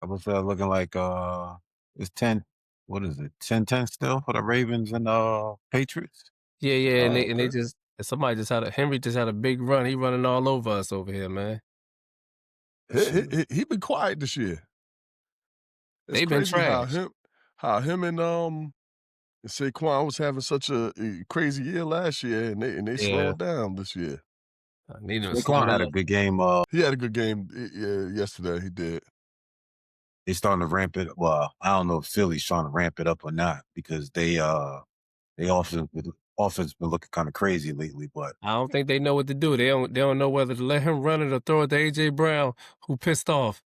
couple of looking like it's 10. What is it? 10-10 still for the Ravens and Patriots? Yeah, yeah, and Oh, they okay. just somebody just had a Henry just had a big run. He running all over us over here, man. Shoot. He been quiet this year. It's They've been crazy trash. how him and Saquon was having such a crazy year last year, and they Yeah, slowed down this year. I need him to slow Saquon had a down. good game. He had a good game yesterday. He did. They starting to ramp it. Well, I don't know if Philly's trying to ramp it up or not because they offense been looking kind of crazy lately. But I don't think they know what to do. They don't know whether to let him run it or throw it to AJ Brown, who pissed off.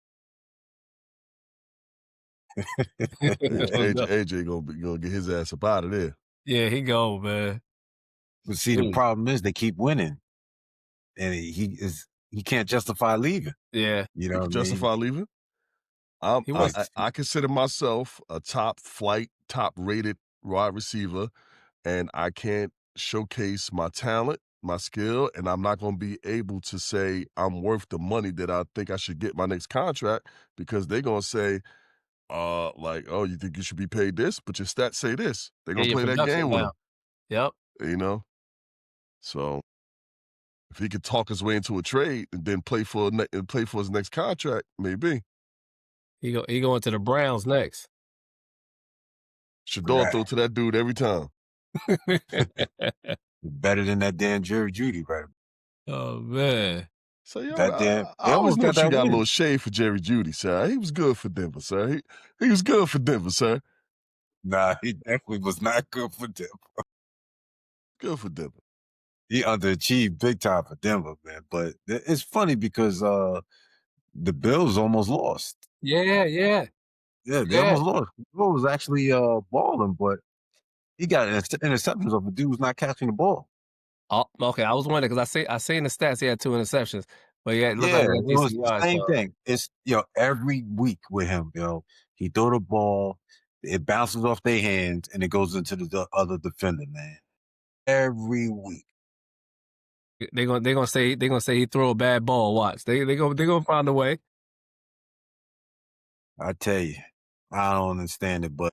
Yeah, Oh, no. AJ gonna get his ass up out of there. Yeah, he go, man. but see, the problem is they keep winning, and he can't justify leaving. Yeah, You He know can what I mean? justify leaving. he Like, was. I consider myself a top flight, top rated wide receiver, and I can't showcase my talent, my skill, and I'm not going to be able to say I'm worth the money that I think I should get my next contract because they're going to say, like, oh, you think you should be paid this, but your stats say this. They're Yeah, going to your play that production game with down. him, Yep. you know? So if he could talk his way into a trade and then play for his next contract, maybe. He going to the Browns next. Shador right. throw to that dude every time. Better than that damn Jerry Judy, right? Oh man. So, yo, That damn, I they always almost knew got you that got a win. little shade for Jerry Judy, sir. He was good for Denver, sir. He was good for Denver, sir. Nah, he definitely was not good for Denver. Good for Denver. He underachieved big time for Denver, man. But it's funny because the Bills almost lost. Yeah, yeah, Yeah, they yeah. almost lost. Bill was actually balling, but he got interceptions of the dude who's not catching the ball. Oh, okay. I was wondering because I seen the stats. He had 2 interceptions, but yeah, it looked Yeah, like he had it was decent the yards. same So thing. It's every week with him, he throw the ball, it bounces off their hands, and it goes into the other defender, man. Every week. they gonna say he throw a bad ball. Watch. They gonna find a way. I tell you, I don't understand it, but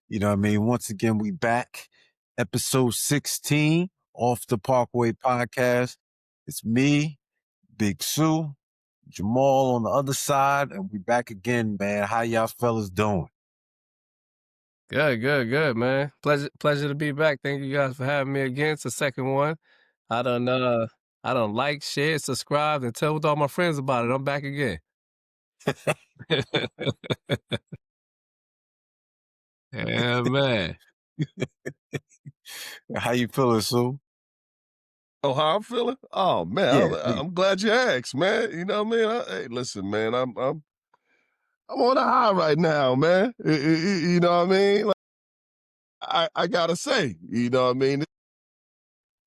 you know what I mean? Once again, we back. Episode 16 off the Parkway podcast. It's me, Big Sue, Jamal on the other side, and we back again, man. How y'all fellas doing? Good, man. Pleasure to be back. Thank you guys for having me again. It's the second one. I don't like, share, subscribe, and tell all my friends about it. I'm back again. Yeah, man. How you feeling, Sue? Oh, how I'm feeling? Oh man, Yeah, I'm glad you asked, man. You know what I mean? Hey, listen, man, I'm on a high right now, man. You know what I mean? Like, I gotta say, you know what I mean?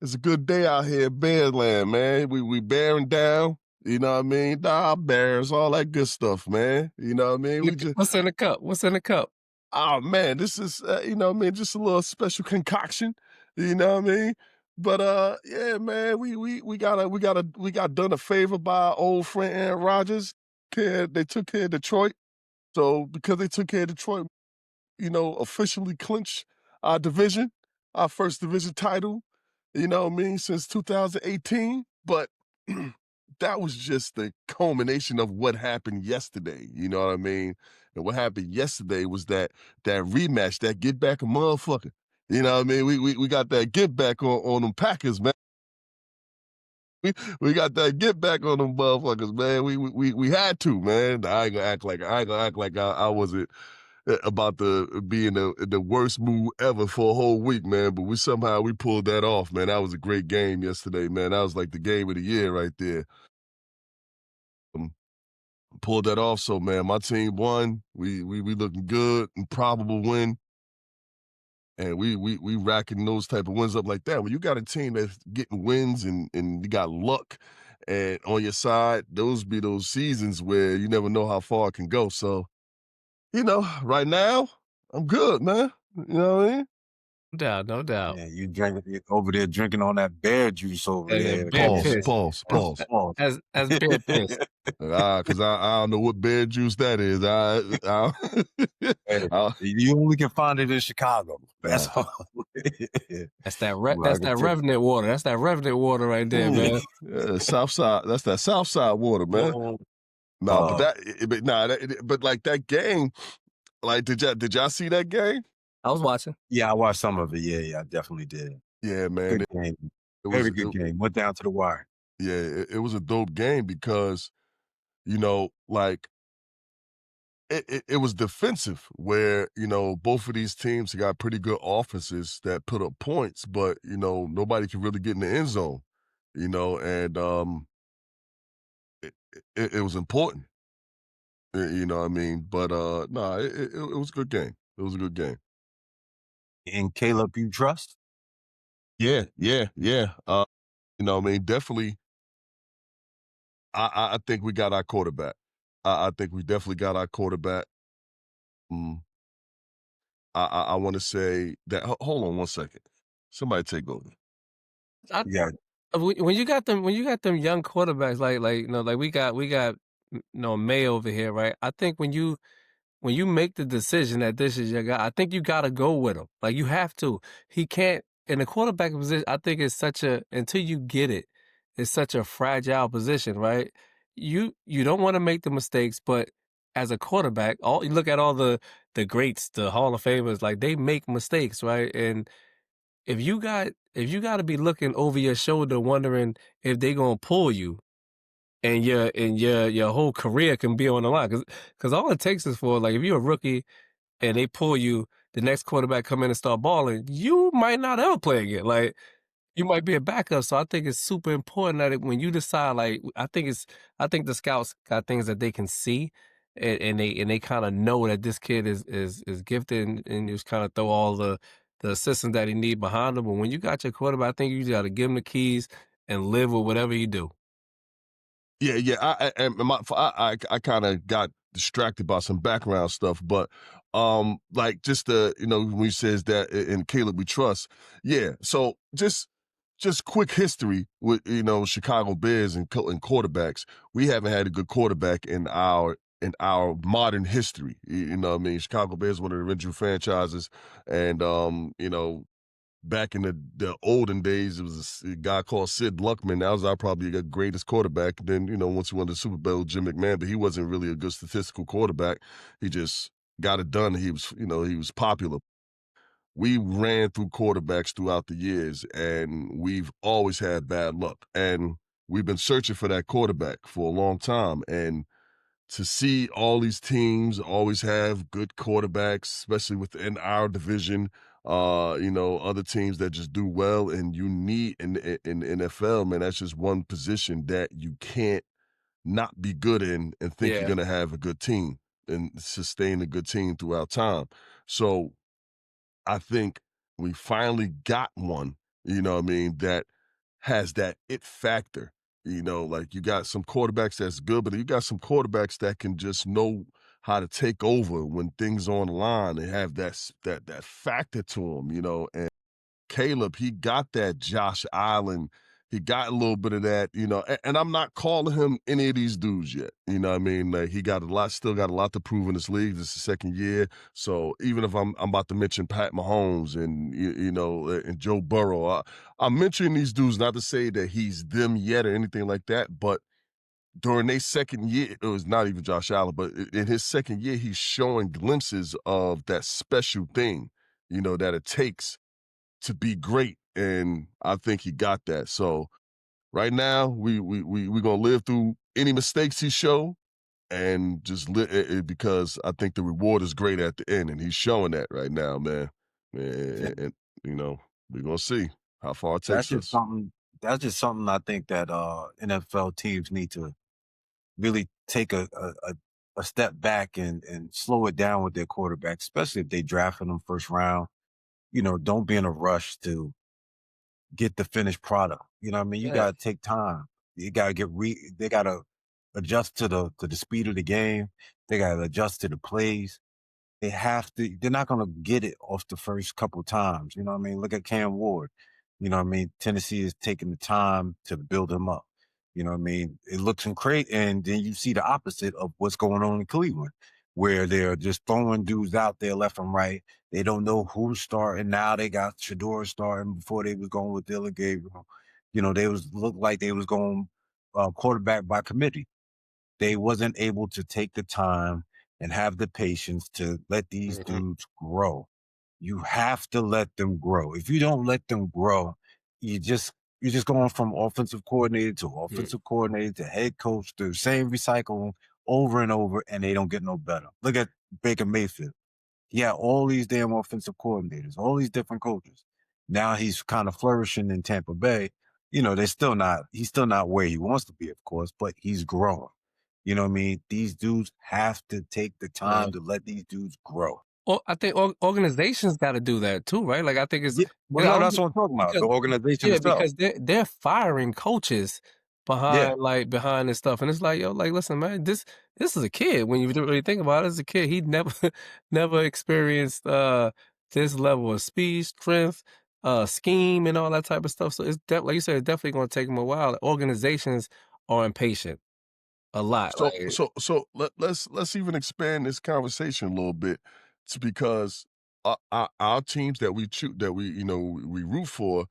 It's a good day out here in Bearland, man. We bearing down. You know what I mean? Nah, bears, all that good stuff, man. You know what I mean? We just What's in the cup? What's in the cup? Oh man, this is you know what I mean, just a little special concoction, you know what I mean? But yeah, man, we got done a favor by our old friend Aaron Rodgers. They took care of Detroit. So because they took care of Detroit, officially clinched our division, our first division title, you know what I mean, since 2018. But that was just the culmination of what happened yesterday. You know what I mean? And what happened yesterday was that rematch, that get back a motherfucker. You know what I mean? We got that get back on them Packers, man. We got that get back on them motherfuckers, man. We had to, man. I ain't gonna act like I wasn't about the being the worst move ever for a whole week, man. But we pulled that off, man. That was a great game yesterday, man. That was like the game of the year right there. Pulled that off. So man, my team won. We looking good, improbable win. And we racking those type of wins up like that. When you got a team that's getting wins and you got luck and on your side, those be those seasons where you never know how far it can go. So, right now, I'm good, man. You know what I mean? No doubt. Yeah, you over there drinking on that bear juice over Yeah, there. bear Pause, piss. pause, pause. Pause. As bear piss. Because I don't know what bear juice that is. Hey, I you only can find it in Chicago. That's Nah. all. That's that Well, I can tell you. revenant water. That's that revenant water right there, man. Yeah, South Side. That's that South Side water, man. Nah, but like that game. Like, did y'all see that game? I was watching. Yeah, I watched some of it. Yeah, I definitely did. Yeah, man. Good game. It was Very good game. Went down to the wire. Yeah, it was a dope game because, like it was defensive where, both of these teams got pretty good offenses that put up points, but nobody can really get in the end zone, and it was important. You know what I mean? But no, it was a good game. It was a good game. And Caleb, you trust? Yeah. I mean, definitely. I think we got our quarterback. I think we definitely got our quarterback. Mm, I want to say that. Hold on one second. Somebody take over. Yeah. When you got them young quarterbacks like we got May over here, right? I think when you make the decision that this is your guy, I think you got to go with him. Like you have to. He can't in the quarterback position. I think it's such a until you get it, it's such a fragile position, right? You don't want to make the mistakes, but as a quarterback, you look at all the greats, the Hall of Famers, like they make mistakes, right? And if you got to be looking over your shoulder, wondering if they gonna pull you, and your whole career can be on the line, because all it takes is for like if you're a rookie and they pull you, the next quarterback come in and start balling, you might not ever play again. Like you might be a backup. So I think it's super important that when you decide, like I think the scouts got things that they can see, and they kind of know that this kid is gifted, and just kind of throw all the assistance that he need behind him. But when you got your quarterback, I think you just got to give him the keys and live with whatever he do. Yeah. I kind of got distracted by some background stuff, but like just when he says that in Caleb we trust. Yeah. So just quick history with Chicago Bears and quarterbacks. We haven't had a good quarterback in our modern history. You know what I mean? Chicago Bears, one of the original franchises, and back in the olden days, it was a guy called Sid Luckman. That was our probably the greatest quarterback. Then, once we won the Super Bowl, Jim McMahon, but he wasn't really a good statistical quarterback. He just got it done. He was popular. We ran through quarterbacks throughout the years, and we've always had bad luck. And we've been searching for that quarterback for a long time. And to see all these teams always have good quarterbacks, especially within our division, other teams that just do well, and you need in the NFL, man, that's just one position that you can't not be good in and think you're Yeah. gonna have a good team and sustain a good team throughout time. So I think we finally got one, that has that it factor. Like you got some quarterbacks that's good, but you got some quarterbacks that can just know how to take over when things are on the line and have that factor to them, and Caleb, he got that Josh Allen. He got a little bit of that, and I'm not calling him any of these dudes yet. You know what I mean? Like he still got a lot to prove in this league. This is the second year. So even if I'm about to mention Pat Mahomes and, and Joe Burrow, I'm mentioning these dudes not to say that he's them yet or anything like that, but during their second year, it was not even Josh Allen, but in his second year, he's showing glimpses of that special thing, that it takes to be great, and I think he got that. So right now, we gonna live through any mistakes he show, and just because I think the reward is great at the end, and he's showing that right now, man. And we're gonna see how far it That's takes just us. something. That's just something I think that NFL teams need to really take a step back and slow it down with their quarterback, especially if they drafted them first round. Don't be in a rush to get the finished product. You know what I mean? You Yeah. gotta take time. You gotta they gotta adjust to the speed of the game. They gotta adjust to the plays. they're not going to get it off the first couple times. You know what I mean? Look at Cam Ward. You know what I mean? Tennessee is taking the time to build him up. You know what I mean? It looks great. And then you see the opposite of what's going on in Cleveland, where they're just throwing dudes out there left and right. They don't know who's starting. Now they got Shador starting before they was going with Dylan Gabriel. You know, they looked like they was going quarterback by committee. They wasn't able to take the time and have the patience to let these dudes grow. You have to let them grow. If you don't let them grow, you're just going from offensive coordinator to offensive coordinator to head coach, the same recycle over and over, and they don't get no better. Look at Baker Mayfield. He had all these damn offensive coordinators, all these different coaches. Now he's kind of flourishing in Tampa Bay. You know, he's still not where he wants to be, of course, but he's growing. You know what I mean? These dudes have to take the time to let these dudes grow. Well, I think organizations got to do that too, right? Like I think it's well, no, that's what I'm talking about. The organization itself. because they're firing coaches behind this stuff, and it's like, yo, like, listen, man, this is a kid. When you really think about it, as a kid, he never experienced this level of speed, strength, scheme, and all that type of stuff. So it's like you said, it's definitely going to take him a while. Organizations are impatient a lot. So let's even expand this conversation a little bit. It's because our teams that we choose, that we root for.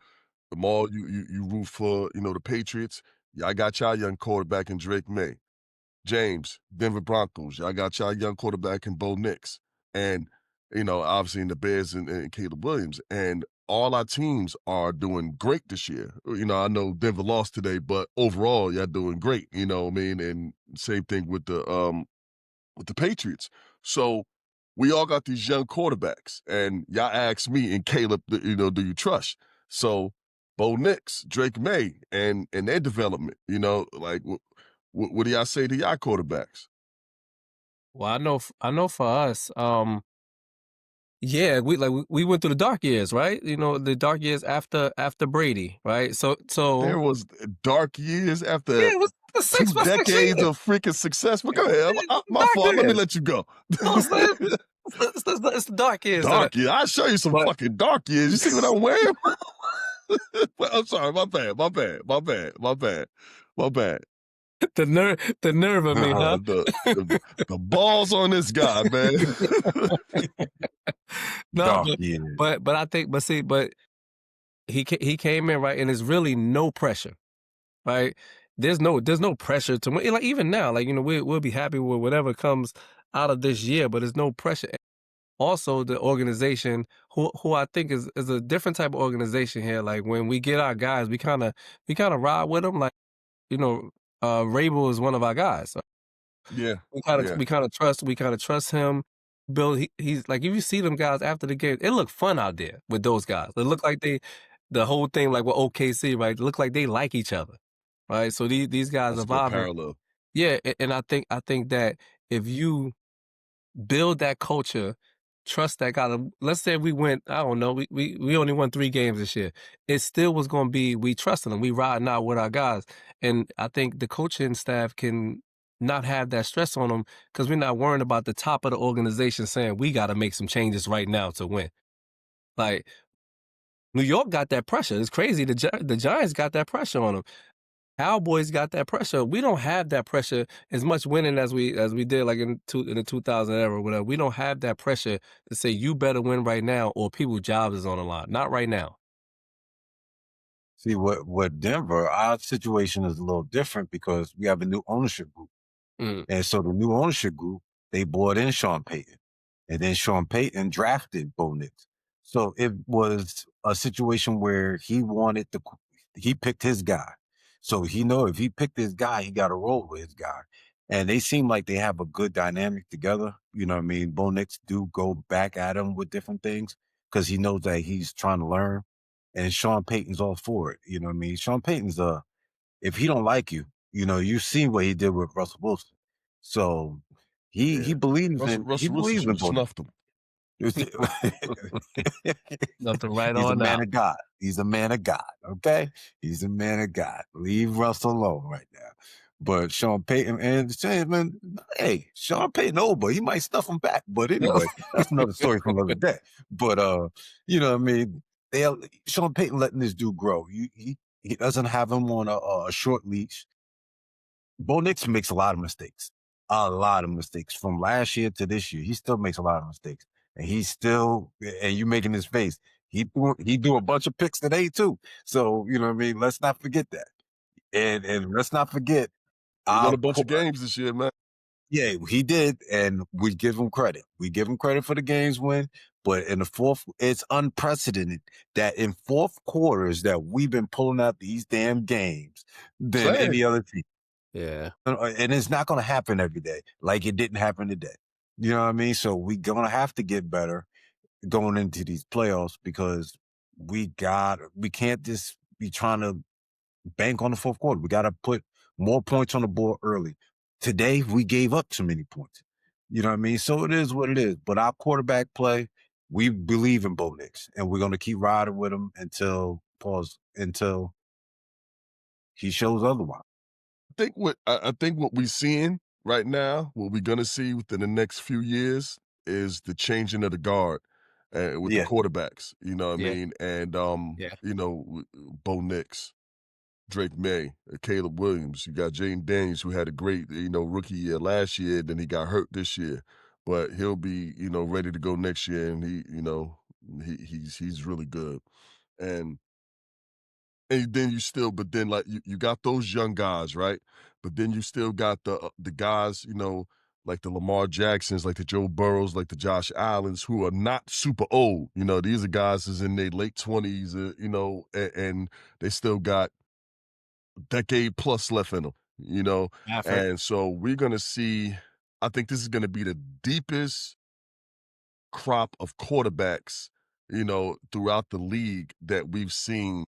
Jamal, you root for the Patriots. Y'all got y'all young quarterback in Drake May. James, Denver Broncos. Y'all got y'all young quarterback in Bo Nix. And obviously in the Bears and Caleb Williams. And all our teams are doing great this year. I know Denver lost today, but overall, y'all doing great. You know what I mean? And same thing with the Patriots. So we all got these young quarterbacks, and y'all asked me and Caleb, do you trust? So Bo Nix, Drake May, and their development. Like what do y'all say to y'all quarterbacks? Well, I know for us, yeah, we went through the dark years, right? The dark years after Brady, right? So there was dark years after it was the 2 decades of freaking success. But go ahead, my fault. Let me let you go. It's the dark years. Dark years. I'll show you some fucking dark years. You see what I'm wearing? Well, I'm sorry. My bad. The nerve of me, huh? The balls on this guy, man. No, but I think, but he came in, right, and there's really no pressure, right? There's no pressure to win. Like even now, like we'll be happy with whatever comes out of this year, but there's no pressure. Also, the organization, who I think is a different type of organization here. Like when we get our guys, we kind of ride with them. Like Rabel is one of our guys. So yeah, we kind of trust him. Bill, he's like, if you see them guys after the game, it look fun out there with those guys. It look like the whole thing, like with OKC, right? It look like they like each other, right? So these guys are vibing. Parallel. Yeah, and I think that if you build that culture, trust that guy. Let's say we went, I don't know, we only won 3 games this year. It still was going to be, we trusted them. We riding out with our guys. And I think the coaching staff can not have that stress on them because we're not worrying about the top of the organization saying we got to make some changes right now to win. Like New York got that pressure. It's crazy. The Giants got that pressure on them. Cowboys got that pressure. We don't have that pressure as much winning as we did like in the 2000 era or whatever. We don't have that pressure to say you better win right now or people's jobs is on the line. Not right now. See, what Denver, our situation is a little different because we have a new ownership group. And so the new ownership group, they brought in Sean Payton. And then Sean Payton drafted Bo Nix. So it was a situation where he picked his guy. So he know if he picked his guy, he got to roll with his guy. And they seem like they have a good dynamic together. You know what I mean? Bo Nix do go back at him with different things because he knows that he's trying to learn. And Sean Payton's all for it. You know what I mean? Sean Payton's if he don't like you, you see what he did with Russell Wilson. So he believes in snuffed him. Nothing right He's on a man now. of God. He's a man of God. Okay, he's a man of God. Leave Russell alone right now. But Sean Payton and saying, man, hey, Sean Payton old, but he might stuff him back. But anyway, that's another story for another day. But you know what I mean? Sean Payton letting this dude grow. He doesn't have him on a short leash. Bo Nix makes a lot of mistakes. A lot of mistakes. From last year to this year, he still makes a lot of mistakes. And you making his face. He do a bunch of picks today too. So, you know what I mean? Let's not forget that. And let's not forget He won a bunch of games this year, man. yeah, he did, and we give him credit. We give him credit for the games win, but in the fourth, it's unprecedented that in fourth quarters that we've been pulling out these damn games than any other team. Yeah. And it's not going to happen every day like it didn't happen today. You know what I mean? So we're going to have to get better going into these playoffs because we can't just be trying to bank on the fourth quarter. We got to put more points on the board early. Today, we gave up too many points. You know what I mean? So it is what it is. But our quarterback play, we believe in Bo Nix, and we're going to keep riding with him until he shows otherwise. I think what we're seeing right now, what we're gonna see within the next few years, is the changing of the guard with the quarterbacks. You know what I mean? And you know, Bo Nix, Drake May, Caleb Williams. You got Jaden Daniels, who had a great, rookie year last year, then he got hurt this year. But he'll be, ready to go next year, and he's really good. And then but then like you got those young guys, right? But then you still got the guys, like the Lamar Jacksons, like the Joe Burrows, like the Josh Allens, who are not super old. These are guys is in their late 20s, and they still got decade plus left in them, and so we're going to see, I think this is going to be the deepest crop of quarterbacks, throughout the league that we've seen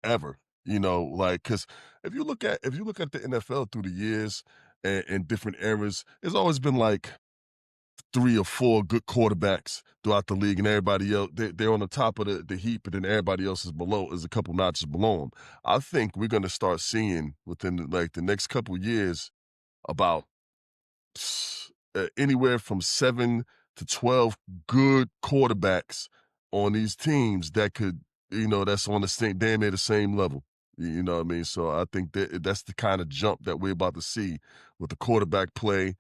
ever, like, because if you look at the NFL through the years and different eras, there's always been like 3 or 4 good quarterbacks throughout the league, and everybody else, they're on the top of the heap, and then everybody else is a couple notches below them. I think we're going to start seeing within the next couple years about anywhere from 7 to 12 good quarterbacks on these teams that could, that's on the same, damn near the same level. You know what I mean? So I think that's the kind of jump that we're about to see with the quarterback play,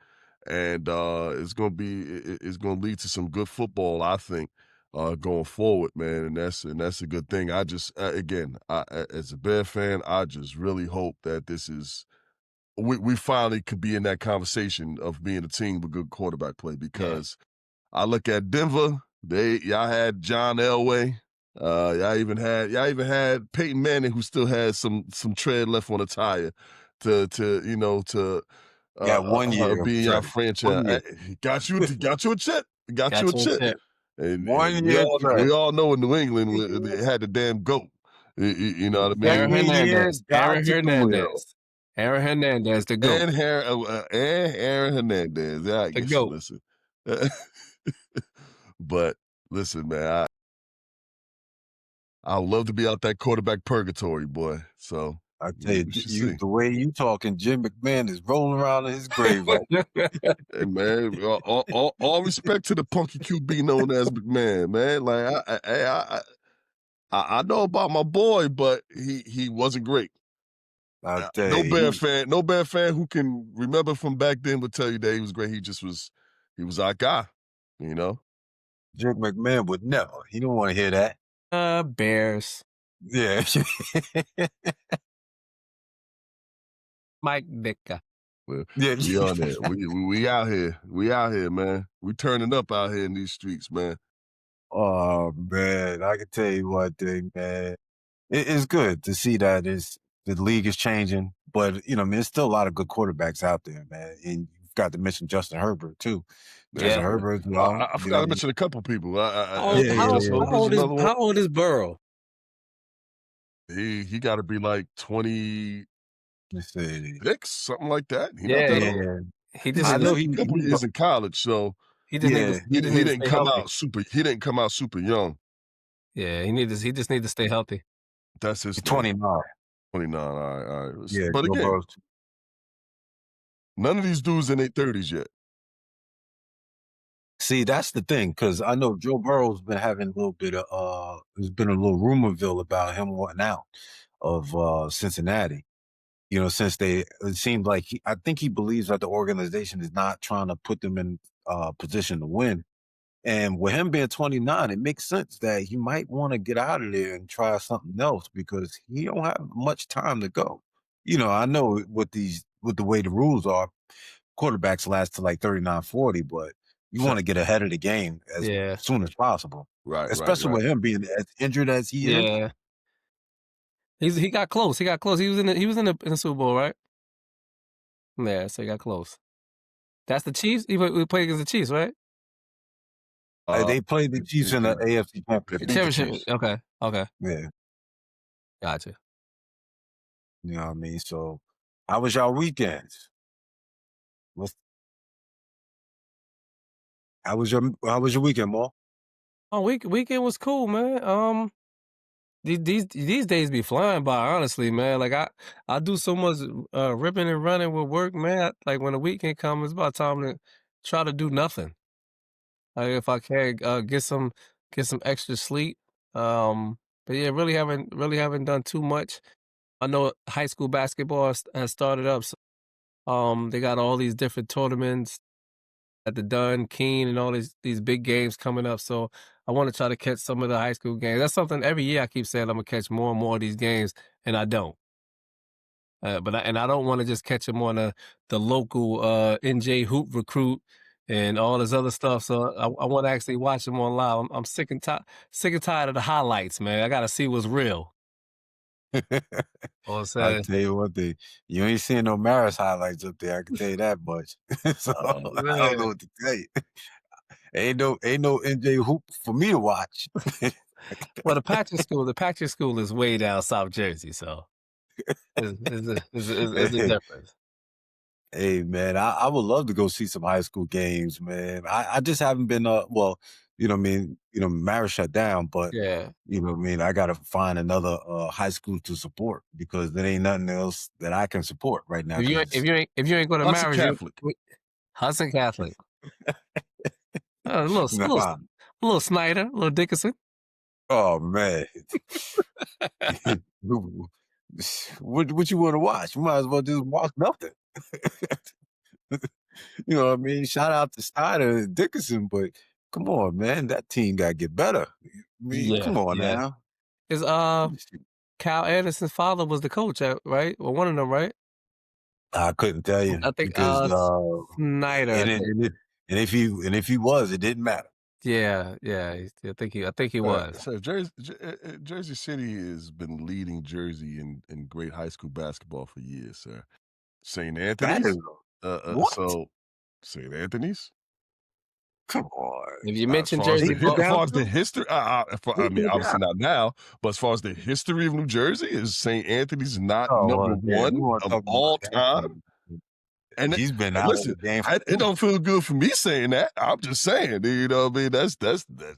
and it's going to be it's going to lead to some good football, I think, going forward, man. And that's a good thing. I just again, as a Bear fan, I just really hope that this is we finally could be in that conversation of being a team with good quarterback play, because I look at Denver, y'all had John Elway, y'all even had Peyton Manning, who still has some tread left on the tire to One year be in your franchise. Got you a chip. Got you a chip. And 1 we year. all know in New England they had the damn goat. You know what I mean? Aaron Hernandez. Aaron Hernandez. Aaron Hernandez, the GOAT. And Aaron Hernandez. I guess you listen. But listen, man, I would love to be out that quarterback purgatory, boy. So I tell you, the way you talking, Jim McMahon is rolling around in his grave right now. Hey, man, all respect to the punky QB known as McMahon, man. Like I know about my boy, but he wasn't great. No Bear fan who can remember from back then would tell you that he was great. He was our guy, Jim McMahon would never. He don't want to hear that. Bears. Yeah. Mike Ditka. We on there. We out here. We out here, man. We turning up out here in these streets, man. Oh man, I can tell you one thing, man. It's good to see that the league is changing, but there's still a lot of good quarterbacks out there, man. And you've got to mention Justin Herbert too. Justin Herbert. I forgot to mention a couple people. How old is Burrow? He got to be like 20. Let's see. Something like that. He just I know he is in college, so he didn't come out super. He didn't come out super young. Yeah, he just need to stay healthy. That's his 29. 29. All right. Yeah, but again, None of these dudes in their 30s yet. See, that's the thing, because I know Joe Burrow's been having a little bit of there's been a little rumorville about him wanting out of Cincinnati. You know, since it seemed like I think he believes that the organization is not trying to put them in position to win. And with him being 29, it makes sense that he might want to get out of there and try something else because he don't have much time to go. You know, I know with the way the rules are, quarterbacks last to like 39, 40, but you want to get ahead of the game as Yeah. soon as possible. Right. Especially with him being as injured as he is. Yeah. He got close. He got close. He was in the Super Bowl, right? Yeah, so he got close. That's the Chiefs? We played against the Chiefs, right? They played the Chiefs in the AFC Championship. Okay. Yeah. Gotcha. You know what I mean? So how was y'all weekends? How was your weekend, Mo? Oh, weekend was cool, man. These days be flying by, honestly, man. Like I do so much ripping and running with work, man. Like when the weekend comes, it's about time to try to do nothing. Like if I can get some extra sleep. But yeah, really haven't done too much. I know high school basketball has started up. So, they got all these different tournaments at the Dunn, Keene, and all these big games coming up. So I want to try to catch some of the high school games. That's something every year I keep saying I'm gonna catch more and more of these games, and I don't. But I don't want to just catch them on the local NJ Hoop Recruit and all this other stuff. So I want to actually watch them on live. I'm sick and tired of the highlights, man. I got to see what's real. I'll tell you one thing. You ain't seeing no Maris highlights up there. I can tell you that much. So I don't know what to tell you. Ain't no NJ Hoop for me to watch. Well, the Patrick School is way down South Jersey, so it's a difference. Hey man, I would love to go see some high school games, man. I just haven't been well, you know what I mean, Maris shut down, but Yeah. you know what I mean, I gotta find another high school to support because there ain't nothing else that I can support right now. If you ain't going to Hudson marry Catholic. Hudson Catholic. A little Snyder, a little Dickinson. Oh man. What you want to watch? You might as well just watch nothing. You know what I mean? Shout out to Snyder and Dickinson, but come on, man, that team got to get better. I mean, come on now. Is Cal Anderson's father was the coach, right? Well, one of them, right? I couldn't tell you I think because Snyder. and if he was, it didn't matter. Yeah. I think he was. So Jersey City has been leading Jersey in great high school basketball for years, sir. St. Anthony's. What? So St. Anthony's. Come on. If you mention as Jersey, far as the history, I mean, obviously not now, but as far as the history of New Jersey, is St. Anthony's not number one of all time? And he's been out listen, of the game. It don't feel good for me saying that. I'm just saying, you know what I mean? That's just the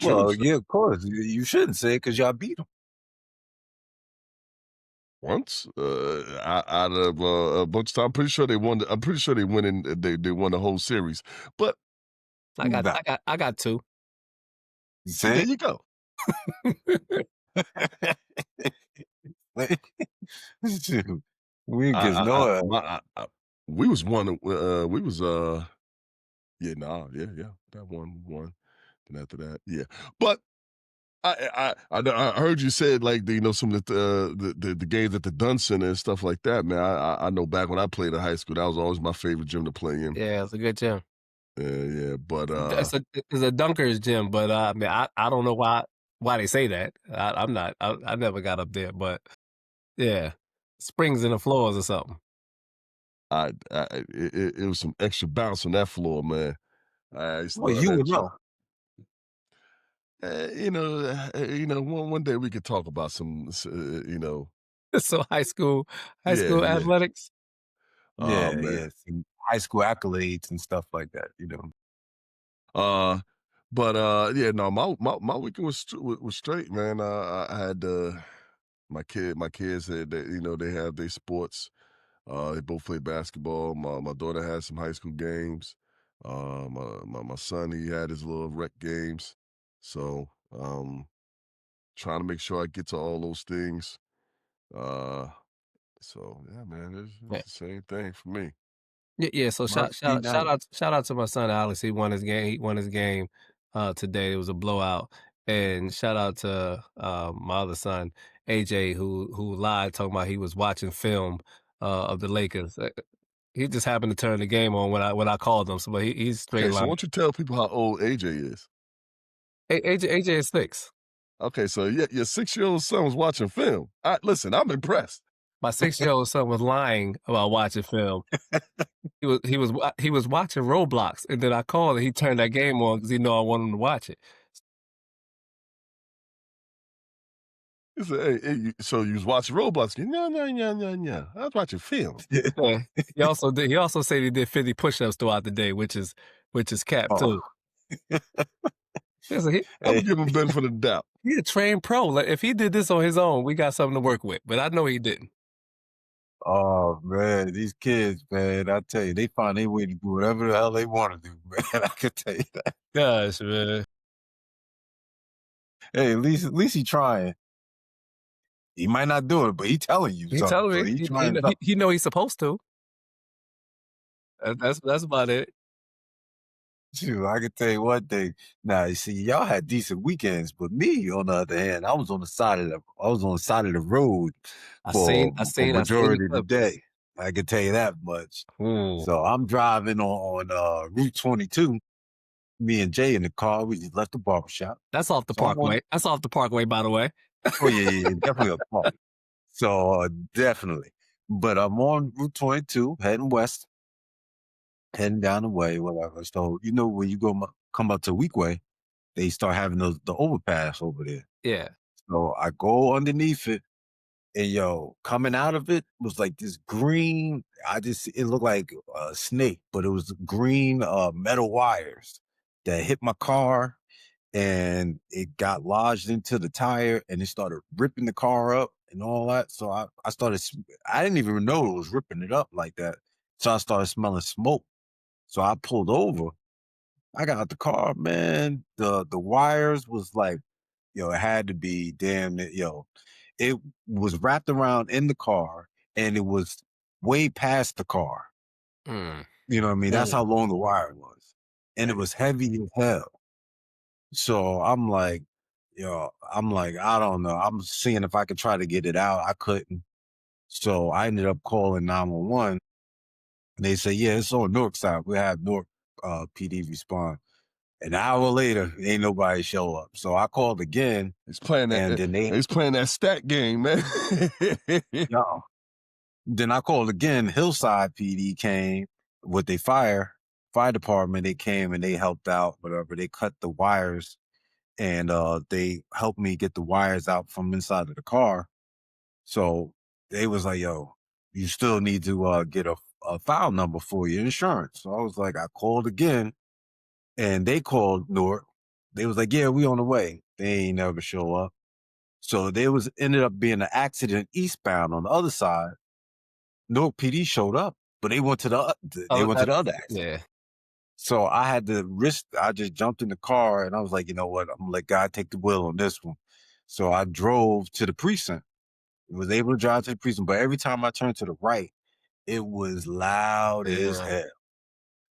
truth. Well, yeah, of course. You shouldn't say it because y'all beat them. Once, out of a bunch of time, I'm pretty sure they won. I'm pretty sure they went in. They won the whole series. But I got two. There you go. We get we was one. We was that one. Then after that, yeah. But I heard you said like some of the games at the Dunn Center and stuff like that, man. I know back when I played in high school, that was always my favorite gym to play in. Yeah, it's a good gym. Yeah, but it's a dunker's gym, but I mean, I don't know why they say that. I never got up there, but yeah, springs in the floors or something. It was some extra bounce on that floor, man. Well, you would know. One day we could talk about some, So high school athletics. Yeah, some high school accolades and stuff like that. My weekend was straight, man. I had my kids had they have their sports. They both play basketball. My daughter has some high school games. My son, he had his little rec games. So, trying to make sure I get to all those things. Uh, so yeah, man, Yeah. it's the same thing for me. Yeah, so Must be nice. shout out to my son Alex. He won his game today. It was a blowout. And shout out to my other son, AJ, who lied talking about he was watching film of the Lakers. He just happened to turn the game on when I called him. So but he's straight Okay, so lying. why don't you tell people how old AJ is? AJ is 6. Okay, so yeah, your 6-year-old son was watching film. Listen, I'm impressed. My 6-year-old son was lying about watching film. He was watching Roblox, and then I called and he turned that game on because he know I want him to watch it. He said, so you was watching Roblox? No, no, no, no, no. I was watching film. Yeah. He also said he did 50 push-ups throughout the day, which is cap Oh, too. Yeah, so I'm hey, gonna give him benefit of the doubt. he a trained pro. Like if he did this on his own, we got something to work with. But I know he didn't. oh man, these kids, man, I tell you, they find their way to do whatever the hell they want to do, man. I can tell you that. Gosh, man. Hey, at least he trying. He might not do it, but he telling you He something. telling So me he trying something. he know he's supposed to. That's about it. Shoot, I can tell you one thing. Now, you see, y'all had decent weekends, but me, on the other hand, I was on the side of the road for a I seen the majority of the clip. day. I can tell you that much. Ooh. So I'm driving on Route 22. Me and Jay in the car. We just left the barbershop. That's off the So I'm on. Parkway. That's off the Parkway, by the way. Oh yeah, definitely a car. So definitely. But I'm on Route 22, heading west, heading down the way, whatever. So when you come up to Weekway, they start having the overpass over there. Yeah. So I go underneath it, and coming out of it was like this green. It looked like a snake, but it was green metal wires that hit my car, and it got lodged into the tire, and it started ripping the car up and all that. So I started. I didn't even know it was ripping it up like that. So I started smelling smoke. So I pulled over. I got out the car, man. The wires was like, it had to be damn it, it was wrapped around in the car, and it was way past the car. Mm. You know what I mean? That's how long the wire was. And it was heavy as hell. So I'm like, I don't know. I'm seeing if I could try to get it out. I couldn't. So I ended up calling 911. And they say, yeah, it's on Newark side. We have Newark PD respond. An hour later, ain't nobody show up. So I called again. He's playing that. And then he's playing that stat game, man. no. Then I called again. Hillside PD came with their fire department. They came and they helped out. Whatever, they cut the wires, and they helped me get the wires out from inside of the car. So they was like, "Yo, you still need to get a file number for your insurance." So I was like, I called again. And they called Newark. They was like, yeah, we on the way. They ain't never show up. So there ended up being an accident eastbound on the other side. Newark PD showed up, but they went to the other accident. Yeah. So I had to risk. I just jumped in the car, and I was like, you know what? I'm gonna let God take the wheel on this one. So I drove to the precinct. Was able to drive to the precinct, but every time I turned to the right, it was loud as Yeah. hell.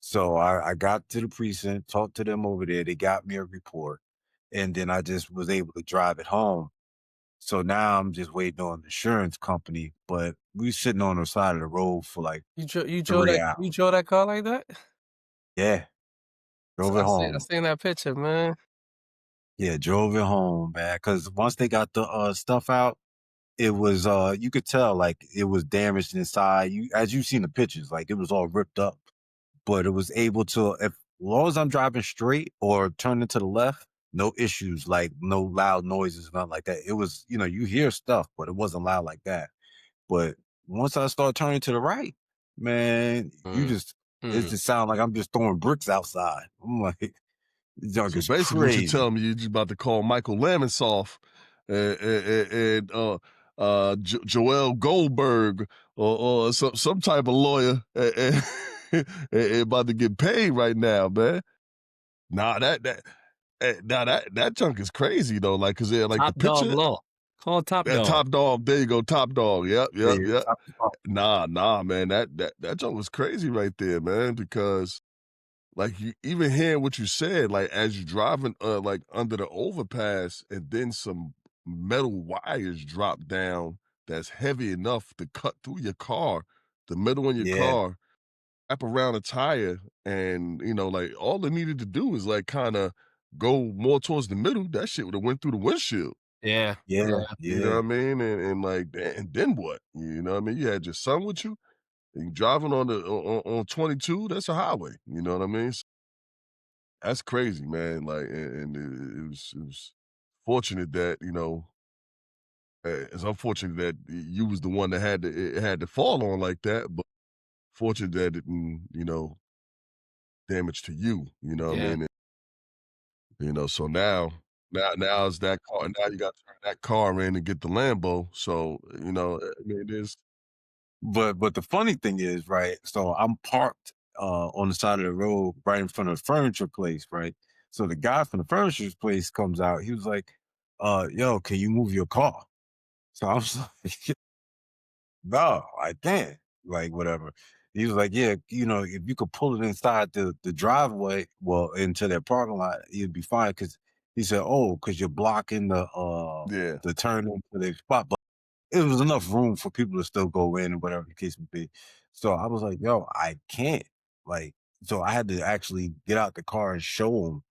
So I got to the precinct, talked to them over there. They got me a report, and then I just was able to drive it home. So now I'm just waiting on the insurance company, but we sitting on the side of the road for like You drove 3 that hours. you drove that car like that? Yeah, drove it I home. seen that picture, man. Yeah, drove it home, man. Because once they got the stuff out, it was you could tell like it was damaged inside. As you seen the pictures, like it was all ripped up. But it was able to, as long as I'm driving straight or turning to the left, no issues, like no loud noises, nothing like that. It was, you hear stuff, but it wasn't loud like that. But once I start turning to the right, man, it just sounds like I'm just throwing bricks outside. I'm like, this junk So is basically, what you're crazy. telling me, you're just about to call Michael Lamonsoff and Joel Goldberg or some type of lawyer about to get paid right now, man. Nah, that junk is crazy though. Like, cause yeah, like the Top Dog picture, Law. Call Top Dog. Top Dog. There you go, Top Dog. Yep, Yeah, yep, yep. top to bottom. Nah, man. That junk was crazy right there, man. Because like you even hearing what you said, like as you driving like under the overpass and then some metal wires drop down that's heavy enough to cut through your car, the middle of your Yeah, car, wrap around a tire, and like all it needed to do is like kind of go more towards the middle. That shit would have went through the windshield. Yeah. yeah, Yeah. You know yeah. what I mean? And like, and then what? You know what I mean? You had your son with you, and you driving on 22. That's a highway. You know what I mean? That's crazy, man. Like, and it was fortunate that it's unfortunate that you was the one that had to fall on like that, but fortunate that it didn't damage to you. You know what I Yeah. mean? So now it's that car. Now you got to turn that car in and get the Lambo. So I mean, it is. But the funny thing is, right? So I'm parked on the side of the road right in front of the furniture place, right? So the guy from the furniture place comes out. He was like, yo, can you move your car? So I was like, no, I can't. Like, whatever. He was like, yeah, if you could pull it inside the driveway, well, into their parking lot, you'd be fine. Cause he said, oh, because you're blocking Yeah. the turn into their spot. But it was enough room for people to still go in and whatever the case may be. So I was like, yo, I can't. Like, so I had to actually get out the car and show him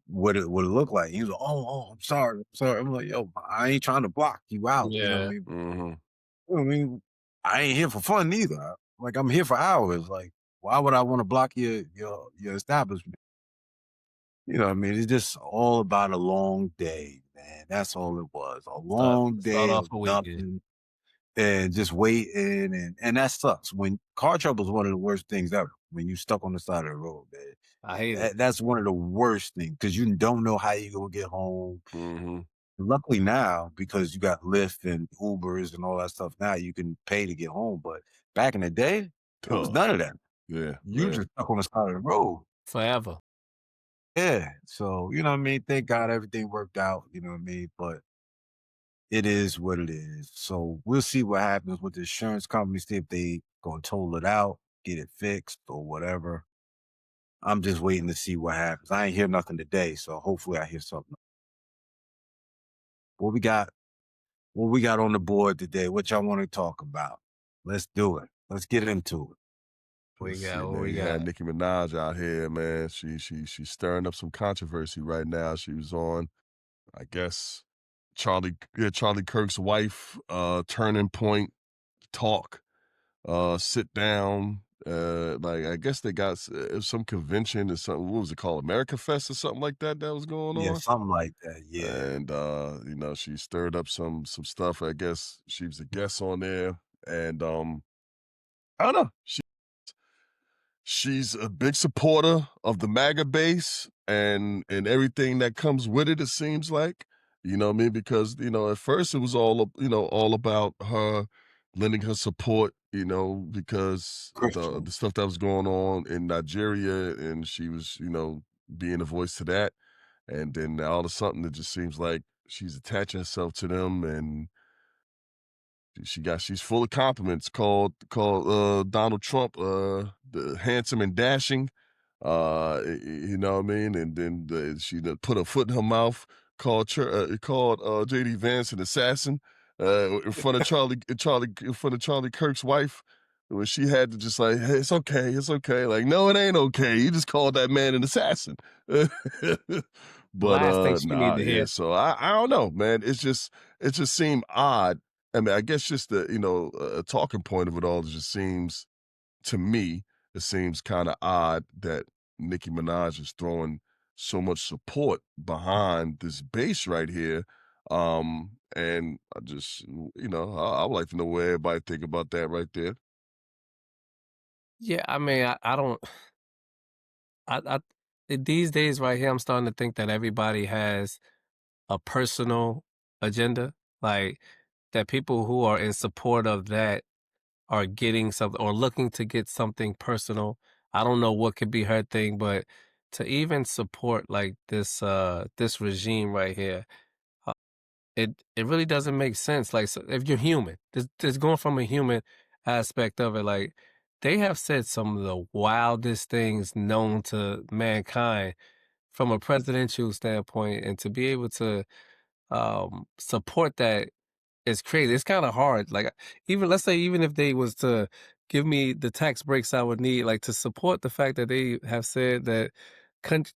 what it looked like. He was like, oh, I'm sorry. I'm sorry. I'm like, yo, I ain't trying to block you out. You know what I Yeah. mean? Mm-hmm. I mean, I ain't here for fun neither. Like, I'm here for hours. Like, why would I want to block your establishment? You know what I mean? It's just all about a long day, man. That's all it was. A long Start day off of a weekend. nothing and just waiting, and that sucks. When car trouble is one of the worst things ever. When you stuck on the side of the road, man. I hate it. That's one of the worst things because you don't know how you're gonna get home. Mm-hmm. Luckily now, because you got Lyft and Ubers and all that stuff, now you can pay to get home. But back in the day, it was Tough. none of that. Yeah. You just stuck on the side of the road. Forever. Yeah. So, you know what I mean? Thank God everything worked out, you know what I mean? But it is what it is. So we'll see what happens with the insurance company, see if they gonna toll it out, get it fixed or whatever. I'm just waiting to see what happens. I ain't hear nothing today, so hopefully I hear something. What we got? What we got on the board today? What y'all want to talk about? Let's do it. Let's get into it. We Let's see, got what man. we You had got. Nicki Minaj out here, man. She's stirring up some controversy right now. She was on, I guess, Charlie Kirk's wife, Turning Point Talk, sit down. Like I guess they got some convention or something. What was it called? America Fest or something like that was going Yeah, on. something like that. Yeah. And she stirred up some stuff. I guess she was a guest on there, and I don't know. She's a big supporter of the MAGA base and everything that comes with it. It seems like, you know what I mean, because at first it was all about her lending her support, because the Christian. stuff that was going on in Nigeria, and she was being a voice to that, and then all of a sudden it just seems like she's attaching herself to them, and she's full of compliments. Called Donald Trump the handsome and dashing. You know what I mean? And then she put her foot in her mouth. Called JD Vance an assassin in front of Charlie Kirk's wife. When she had to just like, hey, it's okay. Like, no, it ain't okay. You just called that man an assassin. But Last thing she need nah, to yeah. hear. So I don't know, man. It just seemed odd. I mean, I guess just the a talking point of it all just seems to me, it seems kind of odd that Nicki Minaj is throwing so much support behind this base right here. And I just, I would like to know what everybody think about that right there. Yeah, I mean, I don't these days right here, I'm starting to think that everybody has a personal agenda. Like that people who are in support of that are getting something or looking to get something personal. I don't know what could be her thing, but to even support like this regime right here, uh, it really doesn't make sense. Like so if you're human, just going from a human aspect of it, like they have said some of the wildest things known to mankind from a presidential standpoint, and to be able to support that is crazy. It's kind of hard. Like even let's say even if they was to give me the tax breaks I would need, like to support the fact that they have said that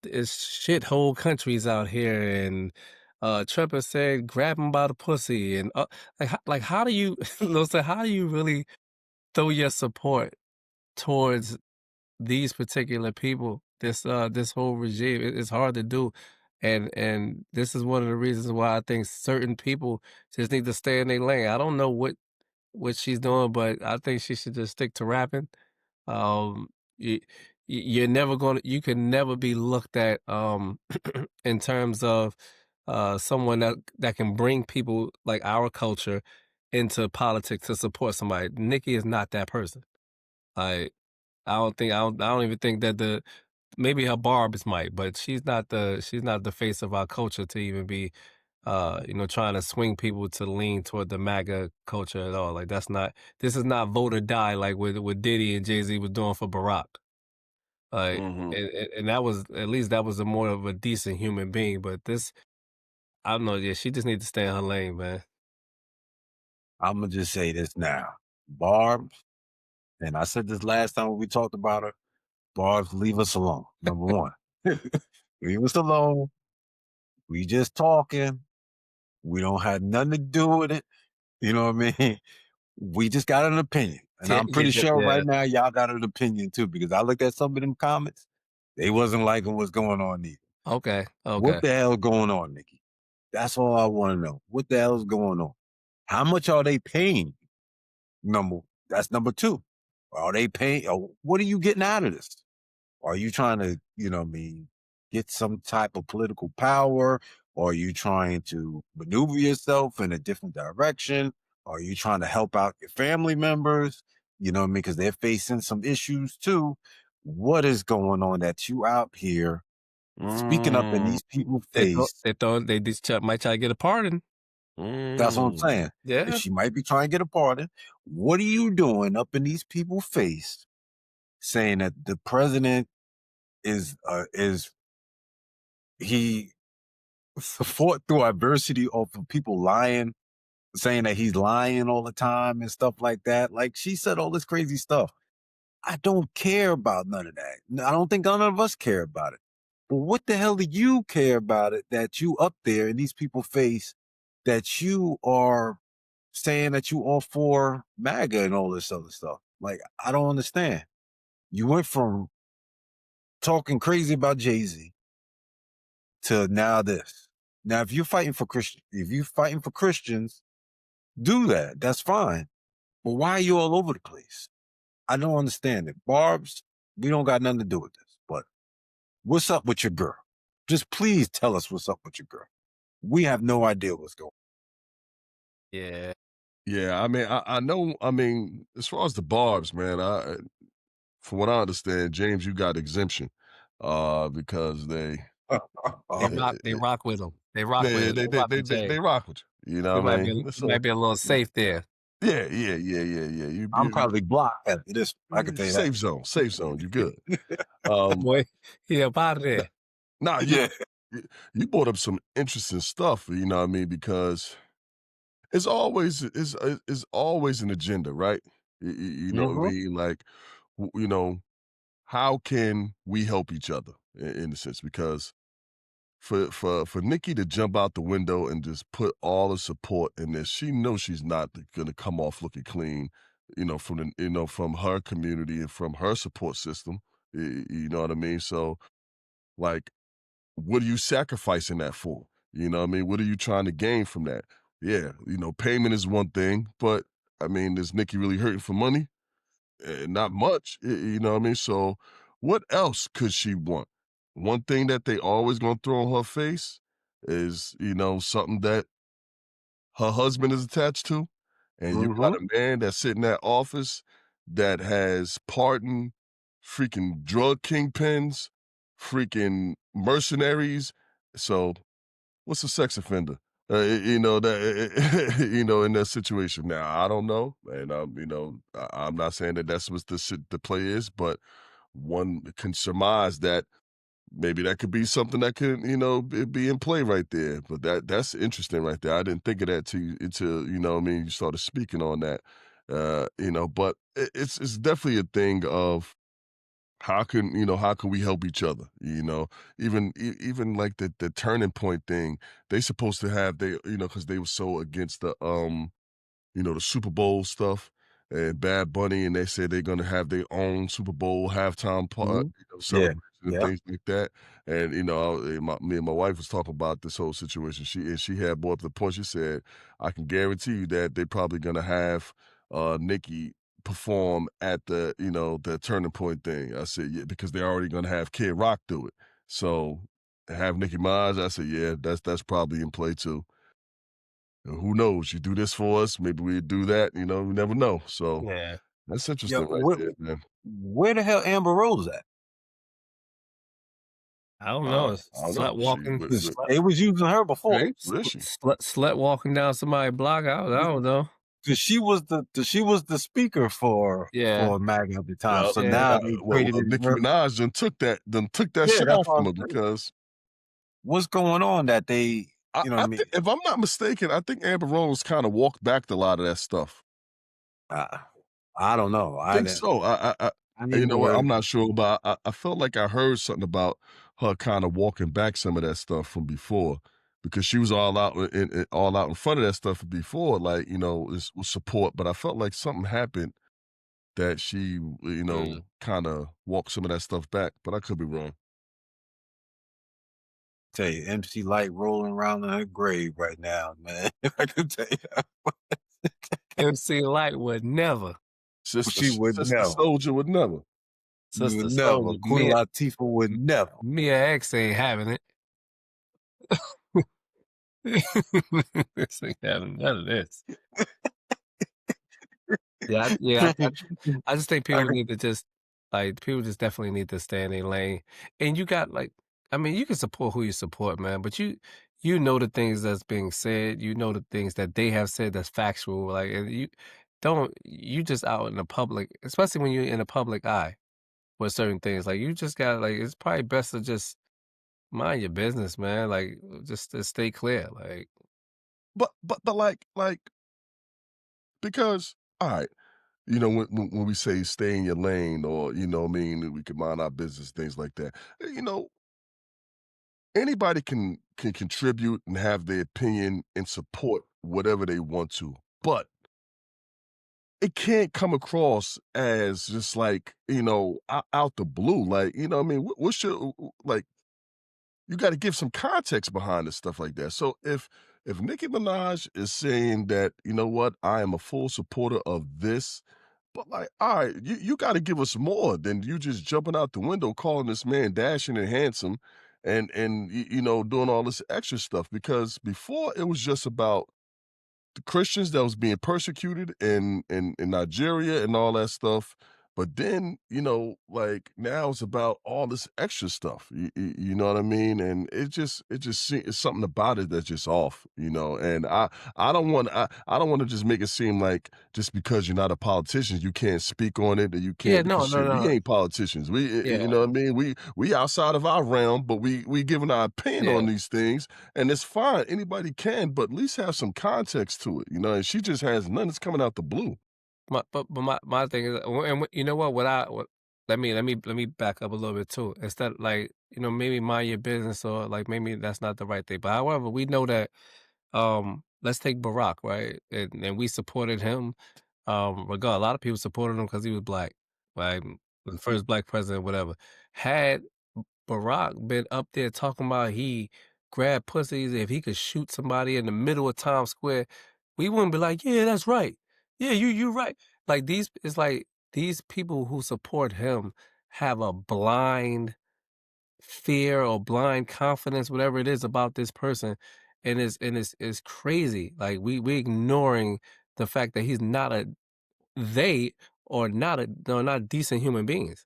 is shithole countries out here, and Trump has said grab him by the pussy, and like how do you, Lisa, how do you really throw your support towards these particular people, this whole regime? It's hard to do. And this is one of the reasons why I think certain people just need to stay in their lane. I don't know what she's doing, but I think she should just stick to rapping. Um, you, you're never gonna, you can never be looked at in terms of someone that can bring people like our culture into politics to support somebody. Nikki is not that person. Like I don't even think that maybe her Barb's might, but she's not the face of our culture to even be trying to swing people to lean toward the MAGA culture at all. Like this is not vote or die like what Diddy and Jay-Z was doing for Barack. Like Mhm. and that was, at least that was a more of a decent human being. But this, I don't know, yeah, she just needs to stay in her lane, man. I'm gonna just say this now. Barb's, and I said this last time when we talked about her, Barb's, leave us alone. Number one. Leave us alone. We just talking. We don't have nothing to do with it. You know what I mean? We just got an opinion. And Yeah, I'm pretty sure yeah. right now y'all got an opinion too, because I looked at some of them comments. They wasn't liking what's going on either. Okay, What okay. the hell going on, Nikki? That's all I want to know. What the hell is going on? How much are they paying you? That's number two. Are they paying? What are you getting out of this? Are you trying to, get some type of political power? Or are you trying to maneuver yourself in a different direction? Are you trying to help out your family members? You know what I mean? Because they're facing some issues too. What is going on that you out here speaking up in Mm. these people's They thought face? they just might try to get a pardon. That's what I'm Mm. saying. If Yeah. she might be trying to get a pardon, what are you doing up in these people's face saying that the president is he fought through adversity of people lying, saying that he's lying all the time and stuff like that? Like she said all this crazy stuff. I don't care about none of that. I don't think none of us care about it. But what the hell do you care about it that you up there in these people's face that you are saying that you all for MAGA and all this other stuff? Like, I don't understand. You went from talking crazy about Jay-Z to now this. Now, if you're fighting for Christians, do that. That's fine. But why are you all over the place? I don't understand it. Barb's, we don't got nothing to do with this. But what's up with your girl? Just please tell us what's up with your girl. We have no idea what's going Yeah. Yeah, I mean, I know. I mean, as far as the Barbs, man, from what I understand, James, you got exemption, because They on. rock eh, they eh, rock with him. They rock with him. They rock with Jay. they rock with you. You know what I mean? We might So be a little safe there. yeah, yeah, yeah, yeah, yeah. I'm probably blocked after this. I can tell you that. Safe zone, safe zone. You good? Um, Boy, he up out of there. nah, Yeah. you brought up some interesting stuff. You know what I mean? Because it's always an agenda, right? You know what I Mm-hmm. mean? Like, you know, how can we help each other in a sense? Because for Nikki to jump out the window and just put all the support in this, she knows she's not going to come off looking clean, from her community and from her support system. You know what I mean? So, like, what are you sacrificing that for? You know what I mean? What are you trying to gain from that? Yeah, payment is one thing, but I mean, is Nikki really hurting for money? Not much, you know what I mean? So, what else could she want? One thing that they always gonna throw in her face is, something that her husband is attached to. and you got Mhm. a man that's sitting in that office that has pardoned freaking drug kingpins, freaking mercenaries. So what's a sex offender? You know that you know in that situation. Now I don't know, and you know I'm not saying that that's what the play is, but one can surmise that maybe that could be something that could you know be in play right there. But that's interesting right there. I didn't think of that until you know what I mean you started speaking on that. You know, but it's definitely a thing of how can we help each other, you know? Even like the turning point thing, they supposed to have they you know, because they were so against you know, the Super Bowl stuff and Bad Bunny, and they said they're gonna have their own Super Bowl halftime Mhm. you know, Yeah. celebration and Yep. things like that. And you know, me and my wife was talking about this whole situation. She had brought up the point. She said, "I can guarantee you that they're probably gonna have Nicki perform at the you know the turning point thing." I said, "Yeah," because they're already gonna have Kid Rock do it. So have Nicki Minaj. I said, "Yeah, that's probably in play too." And who knows? You do this for us, maybe we do that, you know, we never know. So Yeah. that's Yo, interesting right there, man. where the hell Amber Rose at? I don't know. I don't know. Slut walking, 'Cause they was using her before. Hey, where is she? slut walking down somebody's block. I don't know. Cause she was the speaker Yeah. for MAGA at the time. Yeah, So Yeah. now they traded in Nicki her. Minaj done took that Yeah, shit that's off what from I'm her saying. because What's going on that they, you know what I I mean? think if I'm not mistaken, I think Amber Rose kinda walked back a lot of that stuff. Uh, I don't know. I think so. I didn't You even know what? heard. I'm not sure, but I felt like I heard something about her kinda walking back some of that stuff from before because she was all out in front of that stuff before, like, you know, was support, but I felt like something happened that she, you Mm. know, kinda walked some of that stuff back, but I could be wrong. Tell you, MC Light rolling around in her grave right now, man. I can tell you, MC Light would never. she would Sister never. Soldier would never. You Sister would never. Soldier. Queen Latifah would never. Mia X ain't having it. This ain't having none of this. I just think I people could, need to just like people just definitely need to stay in their lane. And you got like, I mean, you can support who you support, man, but you know the things that's being said, you know the things that they have said that's factual, like, and you just out in the public, especially when you're in the public eye with certain things. Like you just got like it's probably best to just mind your business, man. Like just to stay clear. Like But like because alright, you know, when we say stay in your lane or, you know what I mean, we can mind our business, things like that. You know, anybody can contribute and have their opinion and support whatever they want to. But it can't come across as just like, you know, out the blue. Like, you know what I mean? What's your like you got to give some context behind this stuff like that. So if Nicki Minaj is saying that, you know what, I am a full supporter of this, but like, all right, you got to give us more than you just jumping out the window calling this man dashing and handsome, and you know doing all this extra stuff because before it was just about the Christians that was being persecuted in Nigeria and all that stuff. But then, you know, like now it's about all this extra stuff. You know what I mean? And it's something about it that's just off, you know. And I don't want to just make it seem like just because you're not a politician, you can't speak on it or you yeah, can't no, because no, shit, we no. ain't politicians. You Yeah, know what I mean? We outside of our realm, but we giving our opinion yeah. on these things and it's fine. Anybody can, but at least have some context to it, you know. And she just has none. It's coming out the blue. But my thing is, you know what? Let me back up a little bit too. Instead, like maybe mind your business or like maybe that's not the right thing. But however, we know that let's take Barack, right? And we supported him. Regard a lot of people supported him because he was black, right? The first black president, whatever. Had Barack been up there talking about he grabbed pussies if he could shoot somebody in the middle of Times Square, we wouldn't be like, yeah, that's right. Yeah, you right. Like it's like these people who support him have a blind fear or blind confidence, whatever it is about this person, and it's crazy. Like we ignoring the fact that he's not a they are not they're not decent human beings.